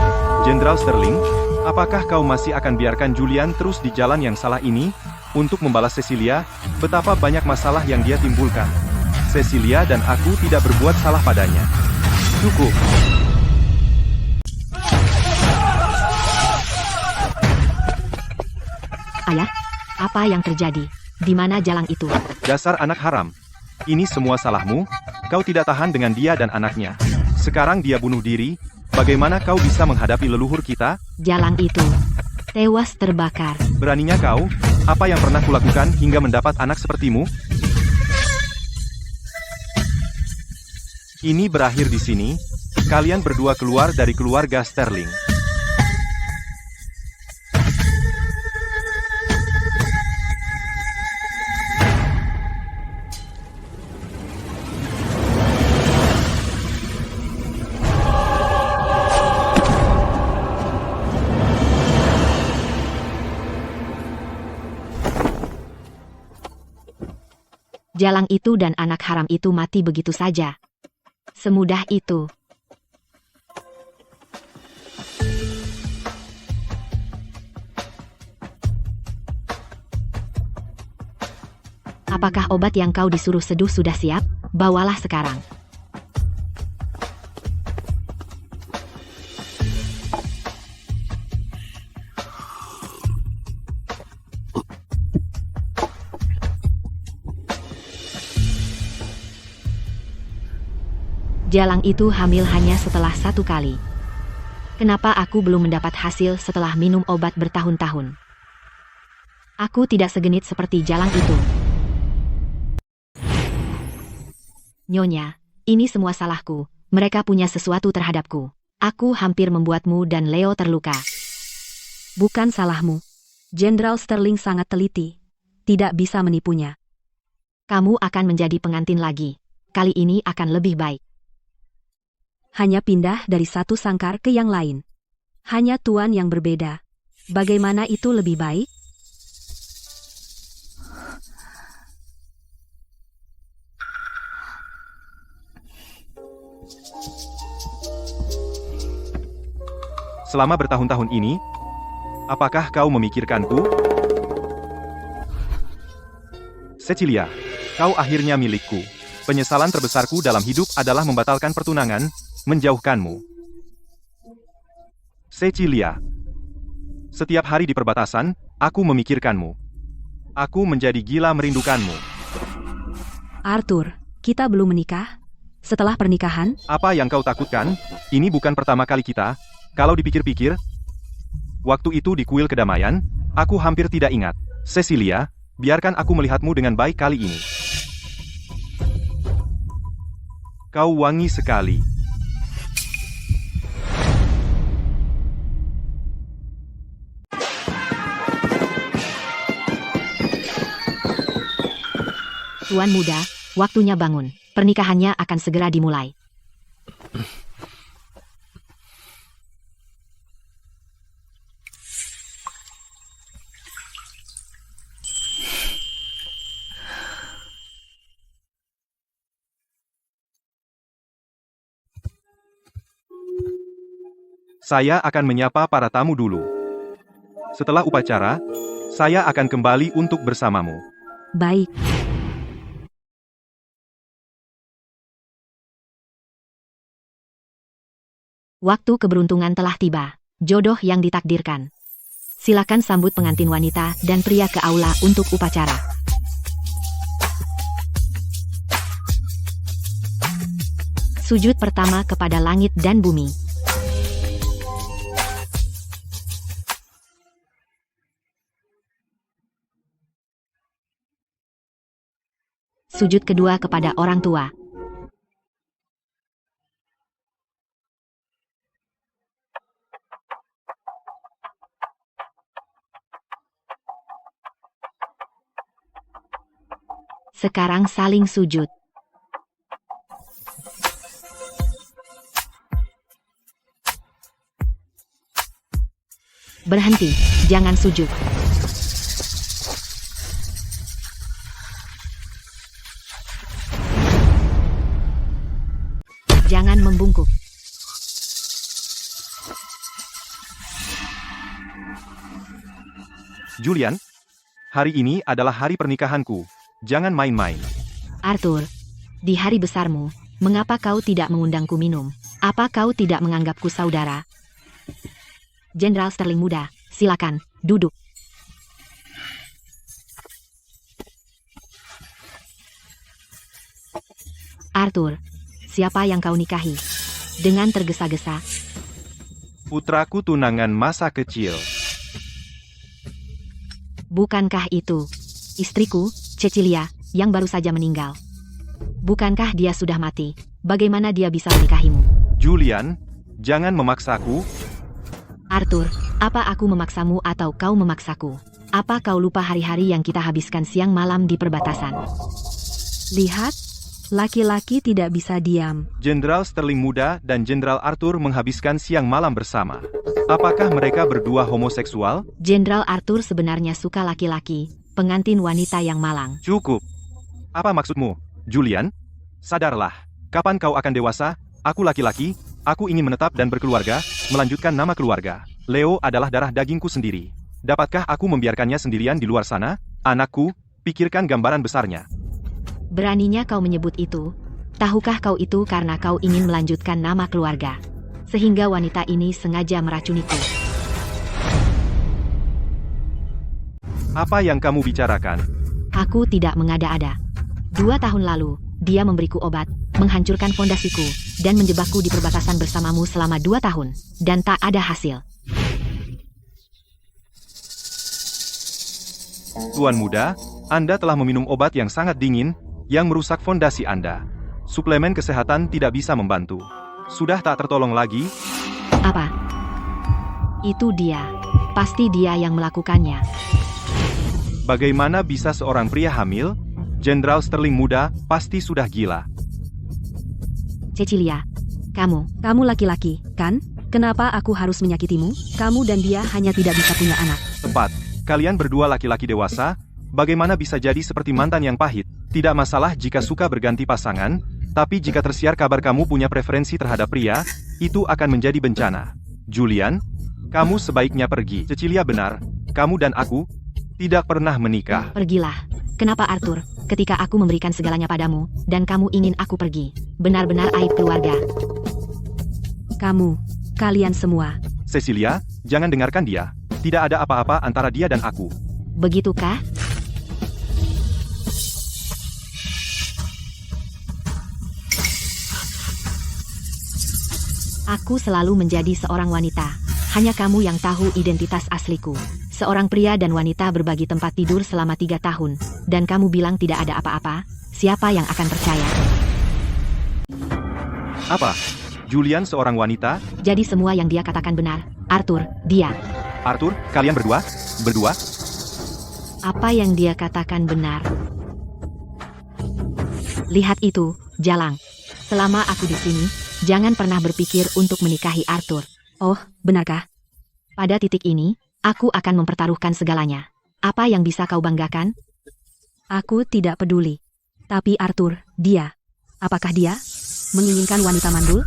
Jenderal Sterling, apakah kau masih akan biarkan Julian terus di jalan yang salah ini? Untuk membalas Cecilia, betapa banyak masalah yang dia timbulkan. Cecilia dan aku tidak berbuat salah padanya. Cukup. Ayah, apa yang terjadi? Di mana Jalang itu? Dasar anak haram. Ini semua salahmu, kau tidak tahan dengan dia dan anaknya. Sekarang dia bunuh diri, bagaimana kau bisa menghadapi leluhur kita? Jalang itu tewas terbakar. Beraninya kau, apa yang pernah kulakukan hingga mendapat anak sepertimu? Ini berakhir di sini, kalian berdua keluar dari keluarga Sterling. Jalang itu dan anak haram itu mati begitu saja. Semudah itu. Apakah obat yang kau disuruh seduh sudah siap? Bawalah sekarang. Jalang itu hamil hanya setelah 1 kali. Kenapa aku belum mendapat hasil setelah minum obat bertahun-tahun? Aku tidak segenit seperti Jalang itu. Nyonya, ini semua salahku. Mereka punya sesuatu terhadapku. Aku hampir membuatmu dan Leo terluka. Bukan salahmu. Jenderal Sterling sangat teliti. Tidak bisa menipunya. Kamu akan menjadi pengantin lagi. Kali ini akan lebih baik. Hanya pindah dari satu sangkar ke yang lain. Hanya tuan yang berbeda. Bagaimana itu lebih baik? Selama bertahun-tahun ini, apakah kau memikirkanku? Cecilia, Kau akhirnya milikku. Penyesalan terbesarku dalam hidup adalah membatalkan pertunangan, menjauhkanmu. Cecilia. Setiap hari di perbatasan, aku memikirkanmu. Aku menjadi gila merindukanmu. Arthur, kita belum menikah? Setelah pernikahan, Apa yang kau takutkan? Ini bukan pertama kali kita. Kalau dipikir-pikir, waktu itu di kuil kedamaian, aku hampir tidak ingat. Cecilia, biarkan aku melihatmu dengan baik kali ini. Kau wangi sekali. Tuan muda, waktunya bangun. Pernikahannya akan segera dimulai. Saya akan menyapa para tamu dulu. Setelah upacara, saya akan kembali untuk bersamamu. baik. Waktu keberuntungan telah tiba. Jodoh yang ditakdirkan. Silakan sambut pengantin wanita dan pria ke aula untuk upacara. Sujud pertama kepada langit dan bumi. Sujud kedua kepada orang tua. Sekarang saling sujud. Berhenti, jangan sujud. Jangan membungkuk. Julian, hari ini adalah hari pernikahanku. Jangan main-main. Arthur, di hari besarmu, mengapa kau tidak mengundangku minum? Apa kau tidak menganggapku saudara? Jenderal Sterling muda, silakan, duduk. Arthur, siapa yang kau nikahi? Dengan tergesa-gesa, Putraku tunangan masa kecil. bukankah itu istriku, Cecilia, yang baru saja meninggal? Bukankah dia sudah mati? Bagaimana dia bisa menikahimu? Julian, jangan memaksaku. Arthur, apa aku memaksamu atau kau memaksaku? Apa kau lupa hari-hari yang kita habiskan siang malam di perbatasan? Lihat, laki-laki tidak bisa diam. Jenderal Sterling muda dan Jenderal Arthur menghabiskan siang malam bersama. Apakah mereka berdua homoseksual? Jenderal Arthur sebenarnya suka laki-laki, pengantin wanita yang malang. Cukup. Apa maksudmu, Julian? Sadarlah. Kapan kau akan dewasa? Aku laki-laki, aku ingin menetap dan berkeluarga, melanjutkan nama keluarga. Leo adalah darah dagingku sendiri. Dapatkah aku membiarkannya sendirian di luar sana? Anakku, pikirkan gambaran besarnya. Beraninya kau menyebut itu? Tahukah kau itu karena kau ingin melanjutkan nama keluarga? Sehingga wanita ini sengaja meracuniku. Apa yang kamu bicarakan? Aku tidak mengada-ada. 2 tahun lalu, dia memberiku obat, menghancurkan fondasiku, dan menjebakku di perbatasan bersamamu selama 2 tahun, dan tak ada hasil. Tuan muda, Anda telah meminum obat yang sangat dingin, yang merusak fondasi Anda. Suplemen kesehatan tidak bisa membantu. Sudah tak tertolong lagi? Apa? Itu dia. Pasti dia yang melakukannya. Bagaimana bisa seorang pria hamil? Jenderal Sterling muda pasti sudah gila. Cecilia, kamu. Kamu laki-laki, kan? Kenapa aku harus menyakitimu? Kamu dan dia hanya tidak bisa punya anak. Tepat. Kalian berdua laki-laki dewasa, bagaimana bisa jadi seperti mantan yang pahit? Tidak masalah jika suka berganti pasangan, tapi jika tersiar kabar kamu punya preferensi terhadap pria, itu akan menjadi bencana. Julian, kamu sebaiknya pergi. Cecilia benar, kamu dan aku Tidak pernah menikah. Pergilah. Kenapa Arthur, ketika aku memberikan segalanya padamu, dan kamu ingin aku pergi? Benar-benar aib keluarga. Kamu, kalian semua. Cecilia, jangan dengarkan dia. Tidak ada apa-apa antara dia dan aku. Begitukah? Aku selalu menjadi seorang wanita. Hanya kamu yang tahu identitas asliku. Seorang pria dan wanita berbagi tempat tidur selama 3 tahun. Dan kamu bilang tidak ada apa-apa. Siapa yang akan percaya? Apa? Julian seorang wanita? Jadi semua yang dia katakan benar. Arthur, dia. Arthur, kalian berdua? Berdua? Apa yang dia katakan benar? Lihat itu, Jalang. Selama aku di sini, jangan pernah berpikir untuk menikahi Arthur. Oh, benarkah? Pada titik ini, aku akan mempertaruhkan segalanya. Apa yang bisa kau banggakan? Aku tidak peduli. Tapi Arthur, dia. Apakah dia menginginkan wanita mandul?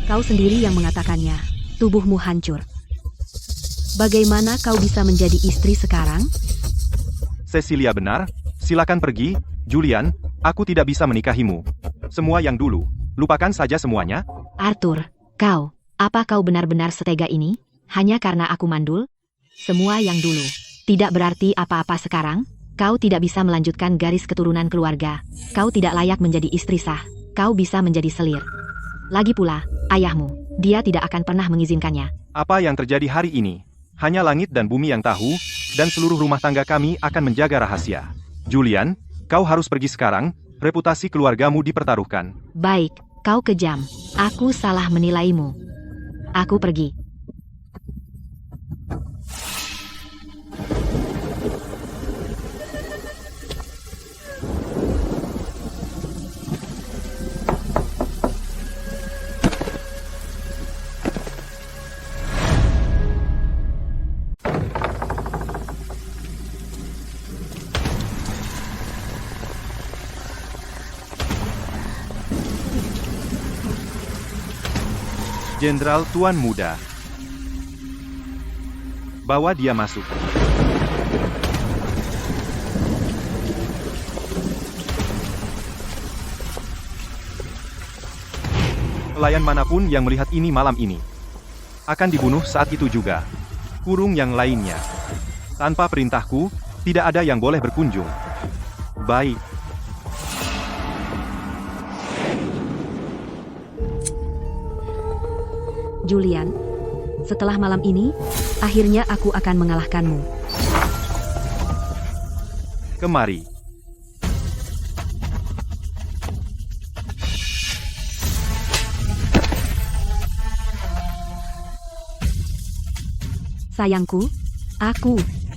Kau sendiri yang mengatakannya. Tubuhmu hancur. Bagaimana kau bisa menjadi istri sekarang? Cecilia benar? Silakan pergi, Julian. Aku tidak bisa menikahimu. Semua yang dulu. Lupakan saja semuanya. Arthur, apa kau benar-benar setega ini? Hanya karena aku mandul? Semua yang dulu. Tidak berarti apa-apa sekarang. Kau tidak bisa melanjutkan garis keturunan keluarga. Kau tidak layak menjadi istri sah. Kau bisa menjadi selir. Lagi pula, ayahmu. Dia tidak akan pernah mengizinkannya. Apa yang terjadi hari ini? Hanya langit dan bumi yang tahu, dan seluruh rumah tangga kami akan menjaga rahasia. Julian, kau harus pergi sekarang. Reputasi keluargamu dipertaruhkan. Baik, kau kejam. Aku salah menilaimu. Aku pergi. Jenderal Tuan Muda. Bawa dia masuk. Pelayan manapun yang melihat ini malam ini akan dibunuh saat itu juga. Kurung yang lainnya. Tanpa perintahku, tidak ada yang boleh berkunjung. Baik. Julian, setelah malam ini, akhirnya aku akan mengalahkanmu. Kemari. Sayangku,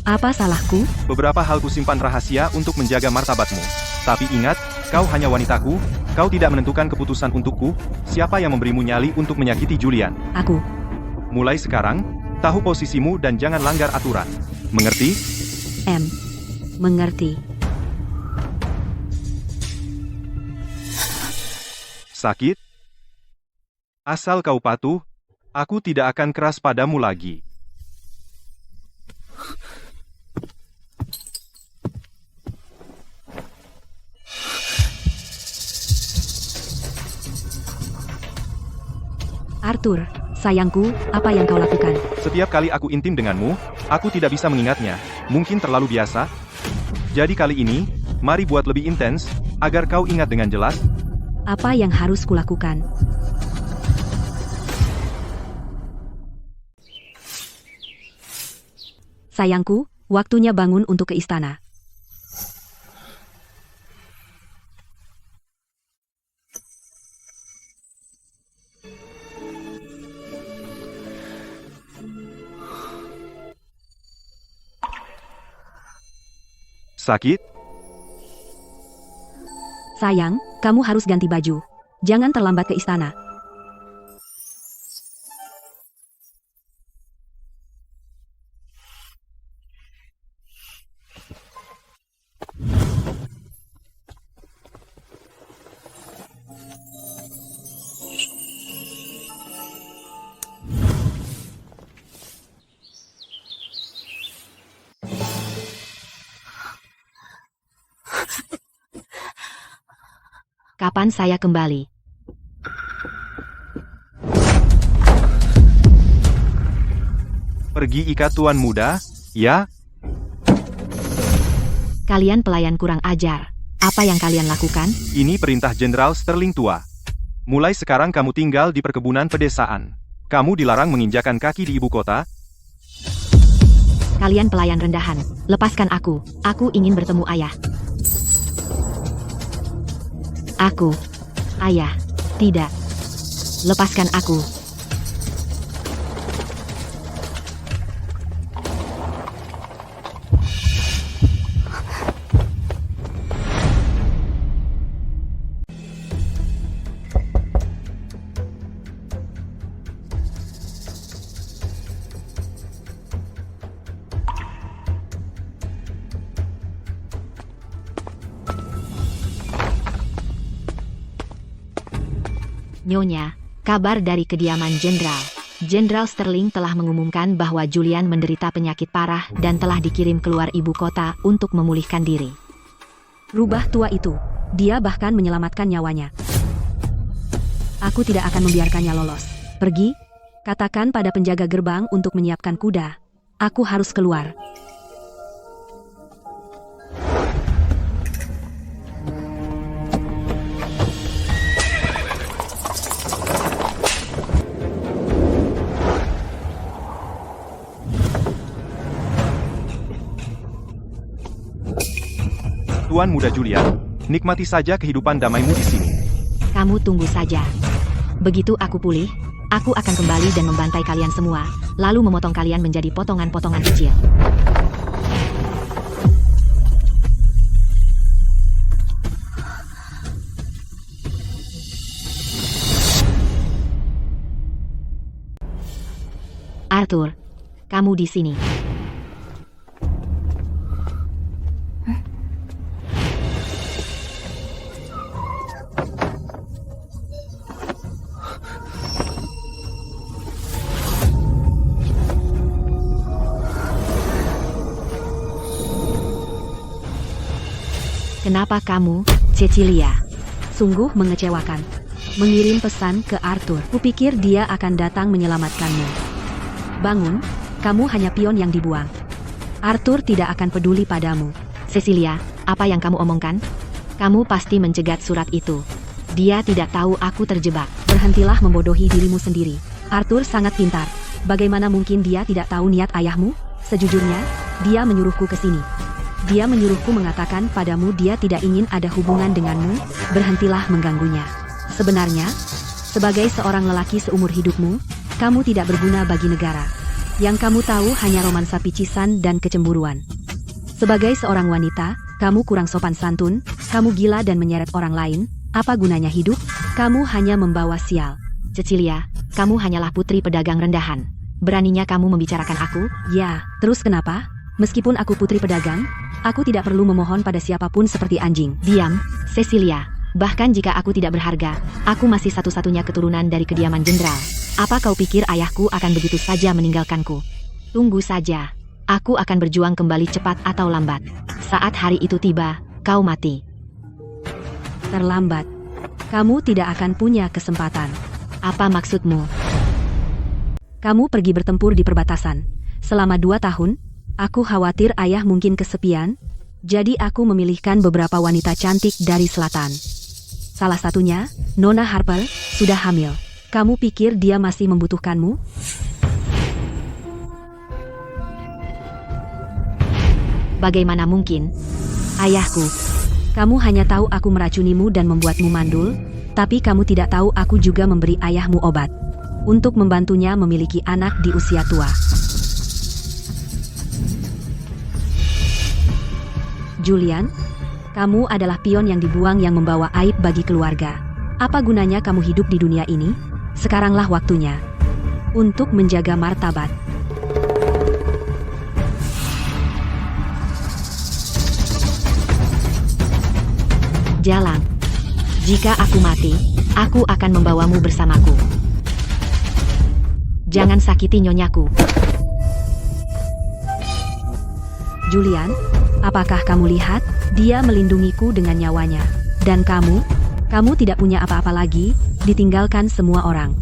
apa salahku? Beberapa hal kusimpan rahasia untuk menjaga martabatmu. Tapi ingat, kau hanya wanitaku, kau tidak menentukan keputusan untukku, siapa yang memberimu nyali untuk menyakiti Julian. Aku. Mulai sekarang, tahu posisimu dan jangan langgar aturan. Mengerti? Mengerti. Sakit? Asal kau patuh, aku tidak akan keras padamu lagi. Arthur, sayangku, apa yang kau lakukan? Setiap kali aku intim denganmu, aku tidak bisa mengingatnya. Mungkin terlalu biasa. Jadi kali ini, mari buat lebih intens, agar kau ingat dengan jelas. Apa yang harus kulakukan? Sayangku, waktunya bangun untuk ke istana. Sakit? Sayang, kamu harus ganti baju. Jangan terlambat ke istana. Kapan saya kembali? Pergi ikat tuan muda, ya? Kalian pelayan kurang ajar. Apa yang kalian lakukan? Ini perintah Jenderal Sterling tua. Mulai sekarang kamu tinggal di perkebunan pedesaan. Kamu dilarang menginjakan kaki di ibu kota. Kalian pelayan rendahan. Lepaskan aku. Aku ingin bertemu ayah. Aku. Ayah. Tidak. Lepaskan aku. Nyonya, kabar dari kediaman Jenderal. Jenderal Sterling telah mengumumkan bahwa Julian menderita penyakit parah dan telah dikirim keluar ibu kota untuk memulihkan diri. Rubah tua itu. Dia bahkan menyelamatkan nyawanya. Aku tidak akan membiarkannya lolos. Pergi, katakan pada penjaga gerbang untuk menyiapkan kuda. Aku harus keluar. Tuan muda Julian, nikmati saja kehidupan damaimu di sini. Kamu tunggu saja. Begitu aku pulih, aku akan kembali dan membantai kalian semua, lalu memotong kalian menjadi potongan-potongan kecil. Arthur, kamu di sini. Kenapa kamu, Cecilia? Sungguh mengecewakan. Mengirim pesan ke Arthur. Kupikir dia akan datang menyelamatkanmu. Bangun, kamu hanya pion yang dibuang. Arthur tidak akan peduli padamu. Cecilia, apa yang kamu omongkan? Kamu pasti mencegat surat itu. Dia tidak tahu aku terjebak. Berhentilah membodohi dirimu sendiri. Arthur sangat pintar. Bagaimana mungkin dia tidak tahu niat ayahmu? Sejujurnya, dia menyuruhku ke sini. Dia menyuruhku mengatakan padamu dia tidak ingin ada hubungan denganmu. Berhentilah mengganggunya. Sebenarnya, sebagai seorang lelaki seumur hidupmu, kamu tidak berguna bagi negara. Yang kamu tahu hanya romansa picisan dan kecemburuan. Sebagai seorang wanita, kamu kurang sopan santun, kamu gila dan menyeret orang lain. Apa gunanya hidup? Kamu hanya membawa sial. Cecilia, kamu hanyalah putri pedagang rendahan. Beraninya kamu membicarakan aku? Ya, terus kenapa? Meskipun aku putri pedagang, aku tidak perlu memohon pada siapapun seperti anjing. Diam, Cecilia. Bahkan jika aku tidak berharga, aku masih satu-satunya keturunan dari kediaman jenderal. Apa kau pikir ayahku akan begitu saja meninggalkanku? Tunggu saja. Aku akan berjuang kembali cepat atau lambat. Saat hari itu tiba, kau mati. Terlambat. Kamu tidak akan punya kesempatan. Apa maksudmu? Kamu pergi bertempur di perbatasan. Selama 2 tahun, aku khawatir ayah mungkin kesepian, jadi aku memilihkan beberapa wanita cantik dari selatan. Salah satunya, Nona Harper, sudah hamil. Kamu pikir dia masih membutuhkanmu? Bagaimana mungkin? Ayahku. Kamu hanya tahu aku meracunimu dan membuatmu mandul, tapi kamu tidak tahu aku juga memberi ayahmu obat untuk membantunya memiliki anak di usia tua. Julian, kamu adalah pion yang dibuang yang membawa aib bagi keluarga. Apa gunanya kamu hidup di dunia ini? Sekaranglah waktunya untuk menjaga martabat. Jalan. Jika aku mati, aku akan membawamu bersamaku. Jangan sakiti nyonyaku. Julian, apakah kamu lihat? Dia melindungiku dengan nyawanya. Dan kamu? Kamu tidak punya apa-apa lagi, ditinggalkan semua orang.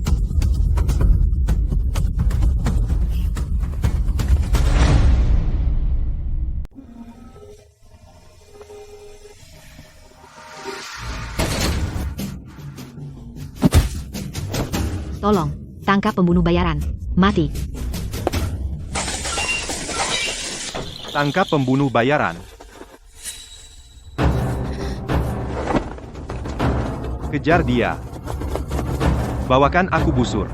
Tolong, tangkap pembunuh bayaran. Mati. Tangkap pembunuh bayaran. Kejar dia. Bawakan aku busur.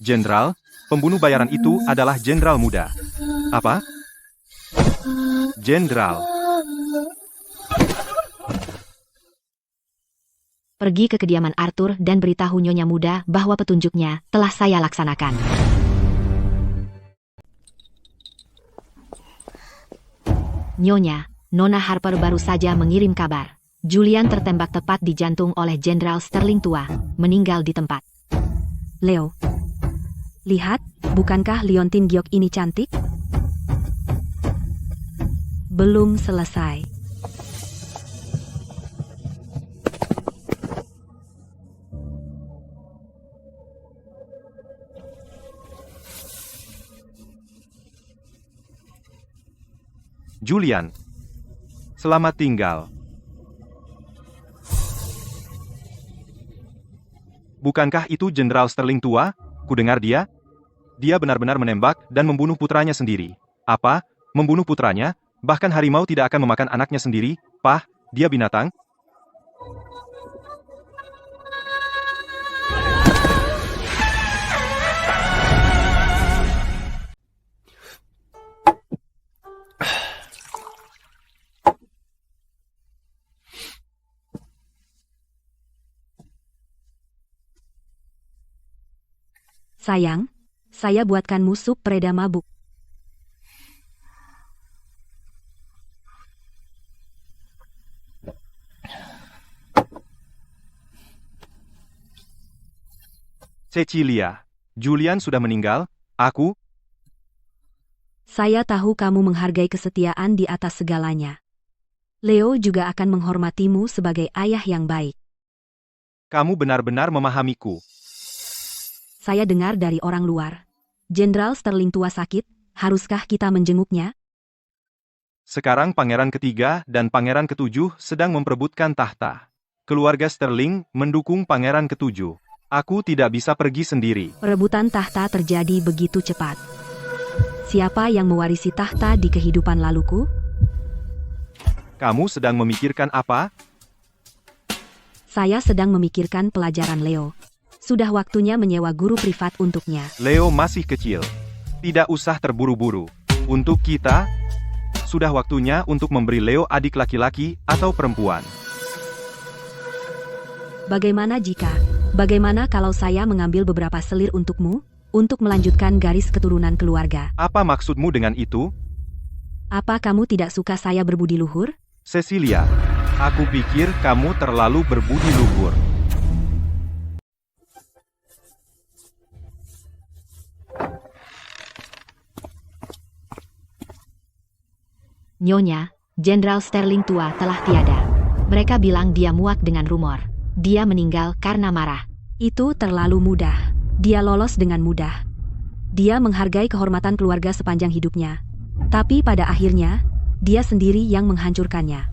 Jenderal, pembunuh bayaran itu adalah jenderal muda. Apa? Jenderal. Pergi ke kediaman Arthur dan beritahu Nyonya Muda bahwa petunjuknya telah saya laksanakan. Nyonya, Nona Harper baru saja mengirim kabar. Julian tertembak tepat di jantung oleh Jenderal Sterling tua, meninggal di tempat. Leo. Lihat, bukankah Liontin Giok ini cantik? Belum selesai. Julian. Selamat tinggal. Bukankah itu Jenderal Sterling tua? Kudengar dia? Dia benar-benar menembak dan membunuh putranya sendiri. Apa? Membunuh putranya? Bahkan harimau tidak akan memakan anaknya sendiri? Pah, dia binatang? Sayang, saya buatkanmu sup pereda mabuk. Cecilia. Julian sudah meninggal? Aku? Saya tahu kamu menghargai kesetiaan di atas segalanya. Leo juga akan menghormatimu sebagai ayah yang baik. Kamu benar-benar memahamiku. Saya dengar dari orang luar. Jenderal Sterling tua sakit, haruskah kita menjenguknya? Sekarang Pangeran ketiga dan Pangeran ketujuh sedang memperebutkan tahta. Keluarga Sterling mendukung Pangeran ketujuh. Aku tidak bisa pergi sendiri. Perebutan tahta terjadi begitu cepat. Siapa yang mewarisi tahta di kehidupan laluku? Kamu sedang memikirkan apa? Saya sedang memikirkan pelajaran Leo. Sudah waktunya menyewa guru privat untuknya. Leo masih kecil. Tidak usah terburu-buru. Untuk kita, sudah waktunya untuk memberi Leo adik laki-laki atau perempuan. Bagaimana kalau saya mengambil beberapa selir untukmu, untuk melanjutkan garis keturunan keluarga? Apa maksudmu dengan itu? Apa kamu tidak suka saya berbudi luhur? Cecilia, aku pikir kamu terlalu berbudi luhur. Nyonya, Jenderal Sterling tua telah tiada. Mereka bilang dia muak dengan rumor. Dia meninggal karena marah. Itu terlalu mudah. Dia lolos dengan mudah. Dia menghargai kehormatan keluarga sepanjang hidupnya. Tapi pada akhirnya, dia sendiri yang menghancurkannya.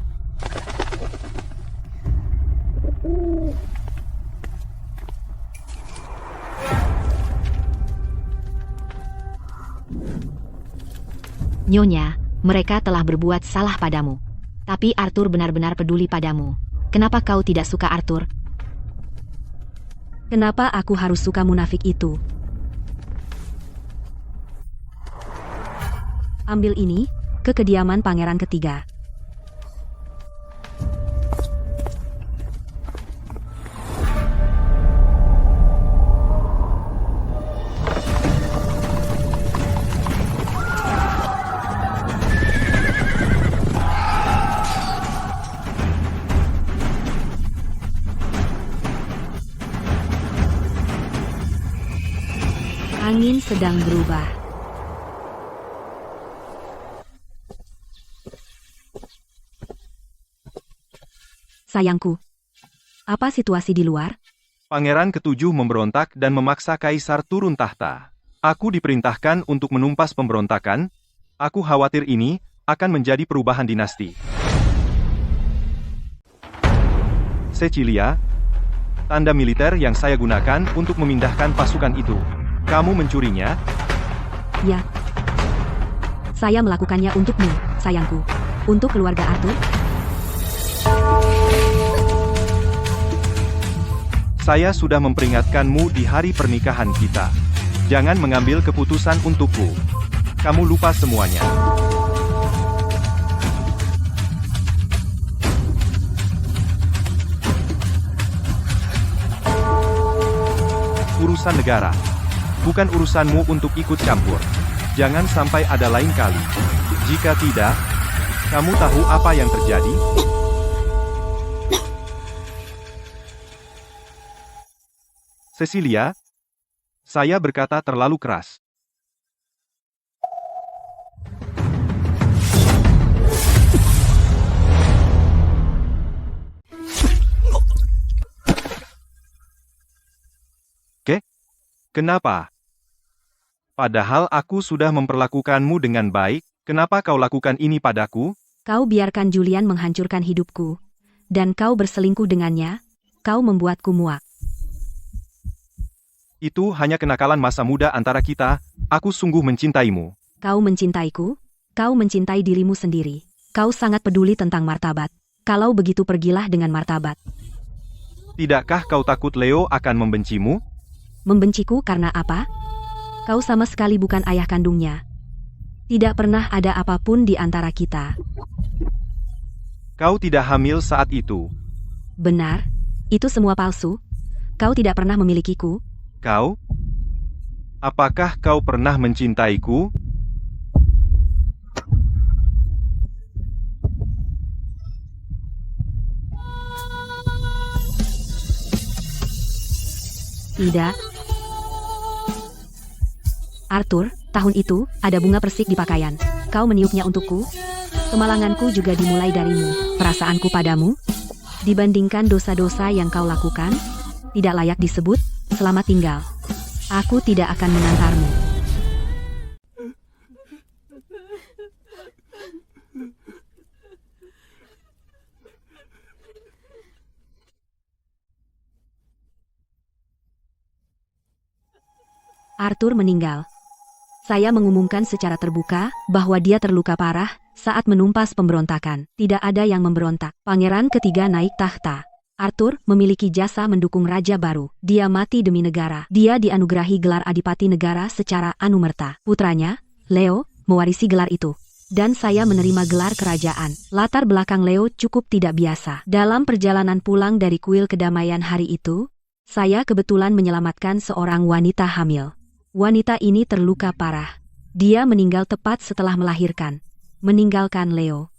Nyonya, mereka telah berbuat salah padamu. Tapi Arthur benar-benar peduli padamu. Kenapa kau tidak suka Arthur? Kenapa aku harus suka munafik itu? Ambil ini, ke kediaman Pangeran ketiga. sedang berubah. Sayangku, apa situasi di luar? Pangeran ketujuh memberontak dan memaksa kaisar turun tahta. Aku diperintahkan untuk menumpas pemberontakan. Aku khawatir ini akan menjadi perubahan dinasti. Cecilia, tanda militer yang saya gunakan untuk memindahkan pasukan itu. Kamu mencurinya? Ya. Saya melakukannya untukmu, sayangku. Untuk keluarga Arthur. Saya sudah memperingatkanmu di hari pernikahan kita. Jangan mengambil keputusan untukku. Kamu lupa semuanya. Urusan negara. Bukan urusanmu untuk ikut campur. Jangan sampai ada lain kali. Jika tidak, kamu tahu apa yang terjadi? Cecilia, saya berkata terlalu keras. Kenapa? Padahal aku sudah memperlakukanmu dengan baik, kenapa kau lakukan ini padaku? Kau biarkan Julian menghancurkan hidupku. Dan kau berselingkuh dengannya, kau membuatku muak. Itu hanya kenakalan masa muda antara kita, aku sungguh mencintaimu. Kau mencintaiku? Kau mencintai dirimu sendiri. Kau sangat peduli tentang martabat. Kalau begitu pergilah dengan martabat. Tidakkah kau takut Leo akan membencimu? Membenciku karena apa? Kau sama sekali bukan ayah kandungnya. Tidak pernah ada apapun di antara kita. Kau tidak hamil saat itu. Benar, itu semua palsu. Kau tidak pernah memilikiku. Kau? Apakah kau pernah mencintaiku? Tidak. Arthur, tahun itu, ada bunga persik di pakaian. Kau meniupnya untukku? Kemalanganku juga dimulai darimu. Perasaanku padamu? Dibandingkan dosa-dosa yang kau lakukan? Tidak layak disebut, selamat tinggal. Aku tidak akan mengantarmu. Arthur meninggal. Saya mengumumkan secara terbuka bahwa dia terluka parah saat menumpas pemberontakan. Tidak ada yang memberontak. Pangeran ketiga naik tahta. Arthur memiliki jasa mendukung raja baru. Dia mati demi negara. Dia dianugerahi gelar Adipati Negara secara anumerta. Putranya, Leo, mewarisi gelar itu. Dan saya menerima gelar kerajaan. Latar belakang Leo cukup tidak biasa. Dalam perjalanan pulang dari kuil kedamaian hari itu, saya kebetulan menyelamatkan seorang wanita hamil. Wanita ini terluka parah. Dia meninggal tepat setelah melahirkan, meninggalkan Leo.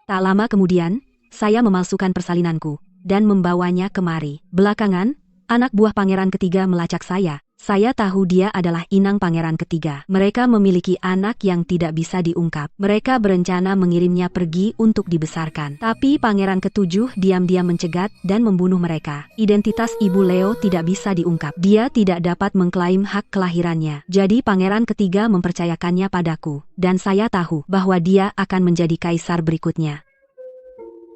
Tak lama kemudian, saya memalsukan persalinanku dan membawanya kemari. Belakangan, anak buah pangeran ketiga melacak saya. Saya tahu dia adalah inang pangeran ketiga. Mereka memiliki anak yang tidak bisa diungkap. Mereka berencana mengirimnya pergi untuk dibesarkan. Tapi pangeran ketujuh diam-diam mencegat dan membunuh mereka. Identitas ibu Leo tidak bisa diungkap. Dia tidak dapat mengklaim hak kelahirannya. Jadi pangeran ketiga mempercayakannya padaku. Dan saya tahu bahwa dia akan menjadi kaisar berikutnya.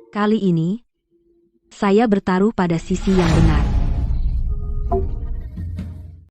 Kali ini, saya bertaruh pada sisi yang benar.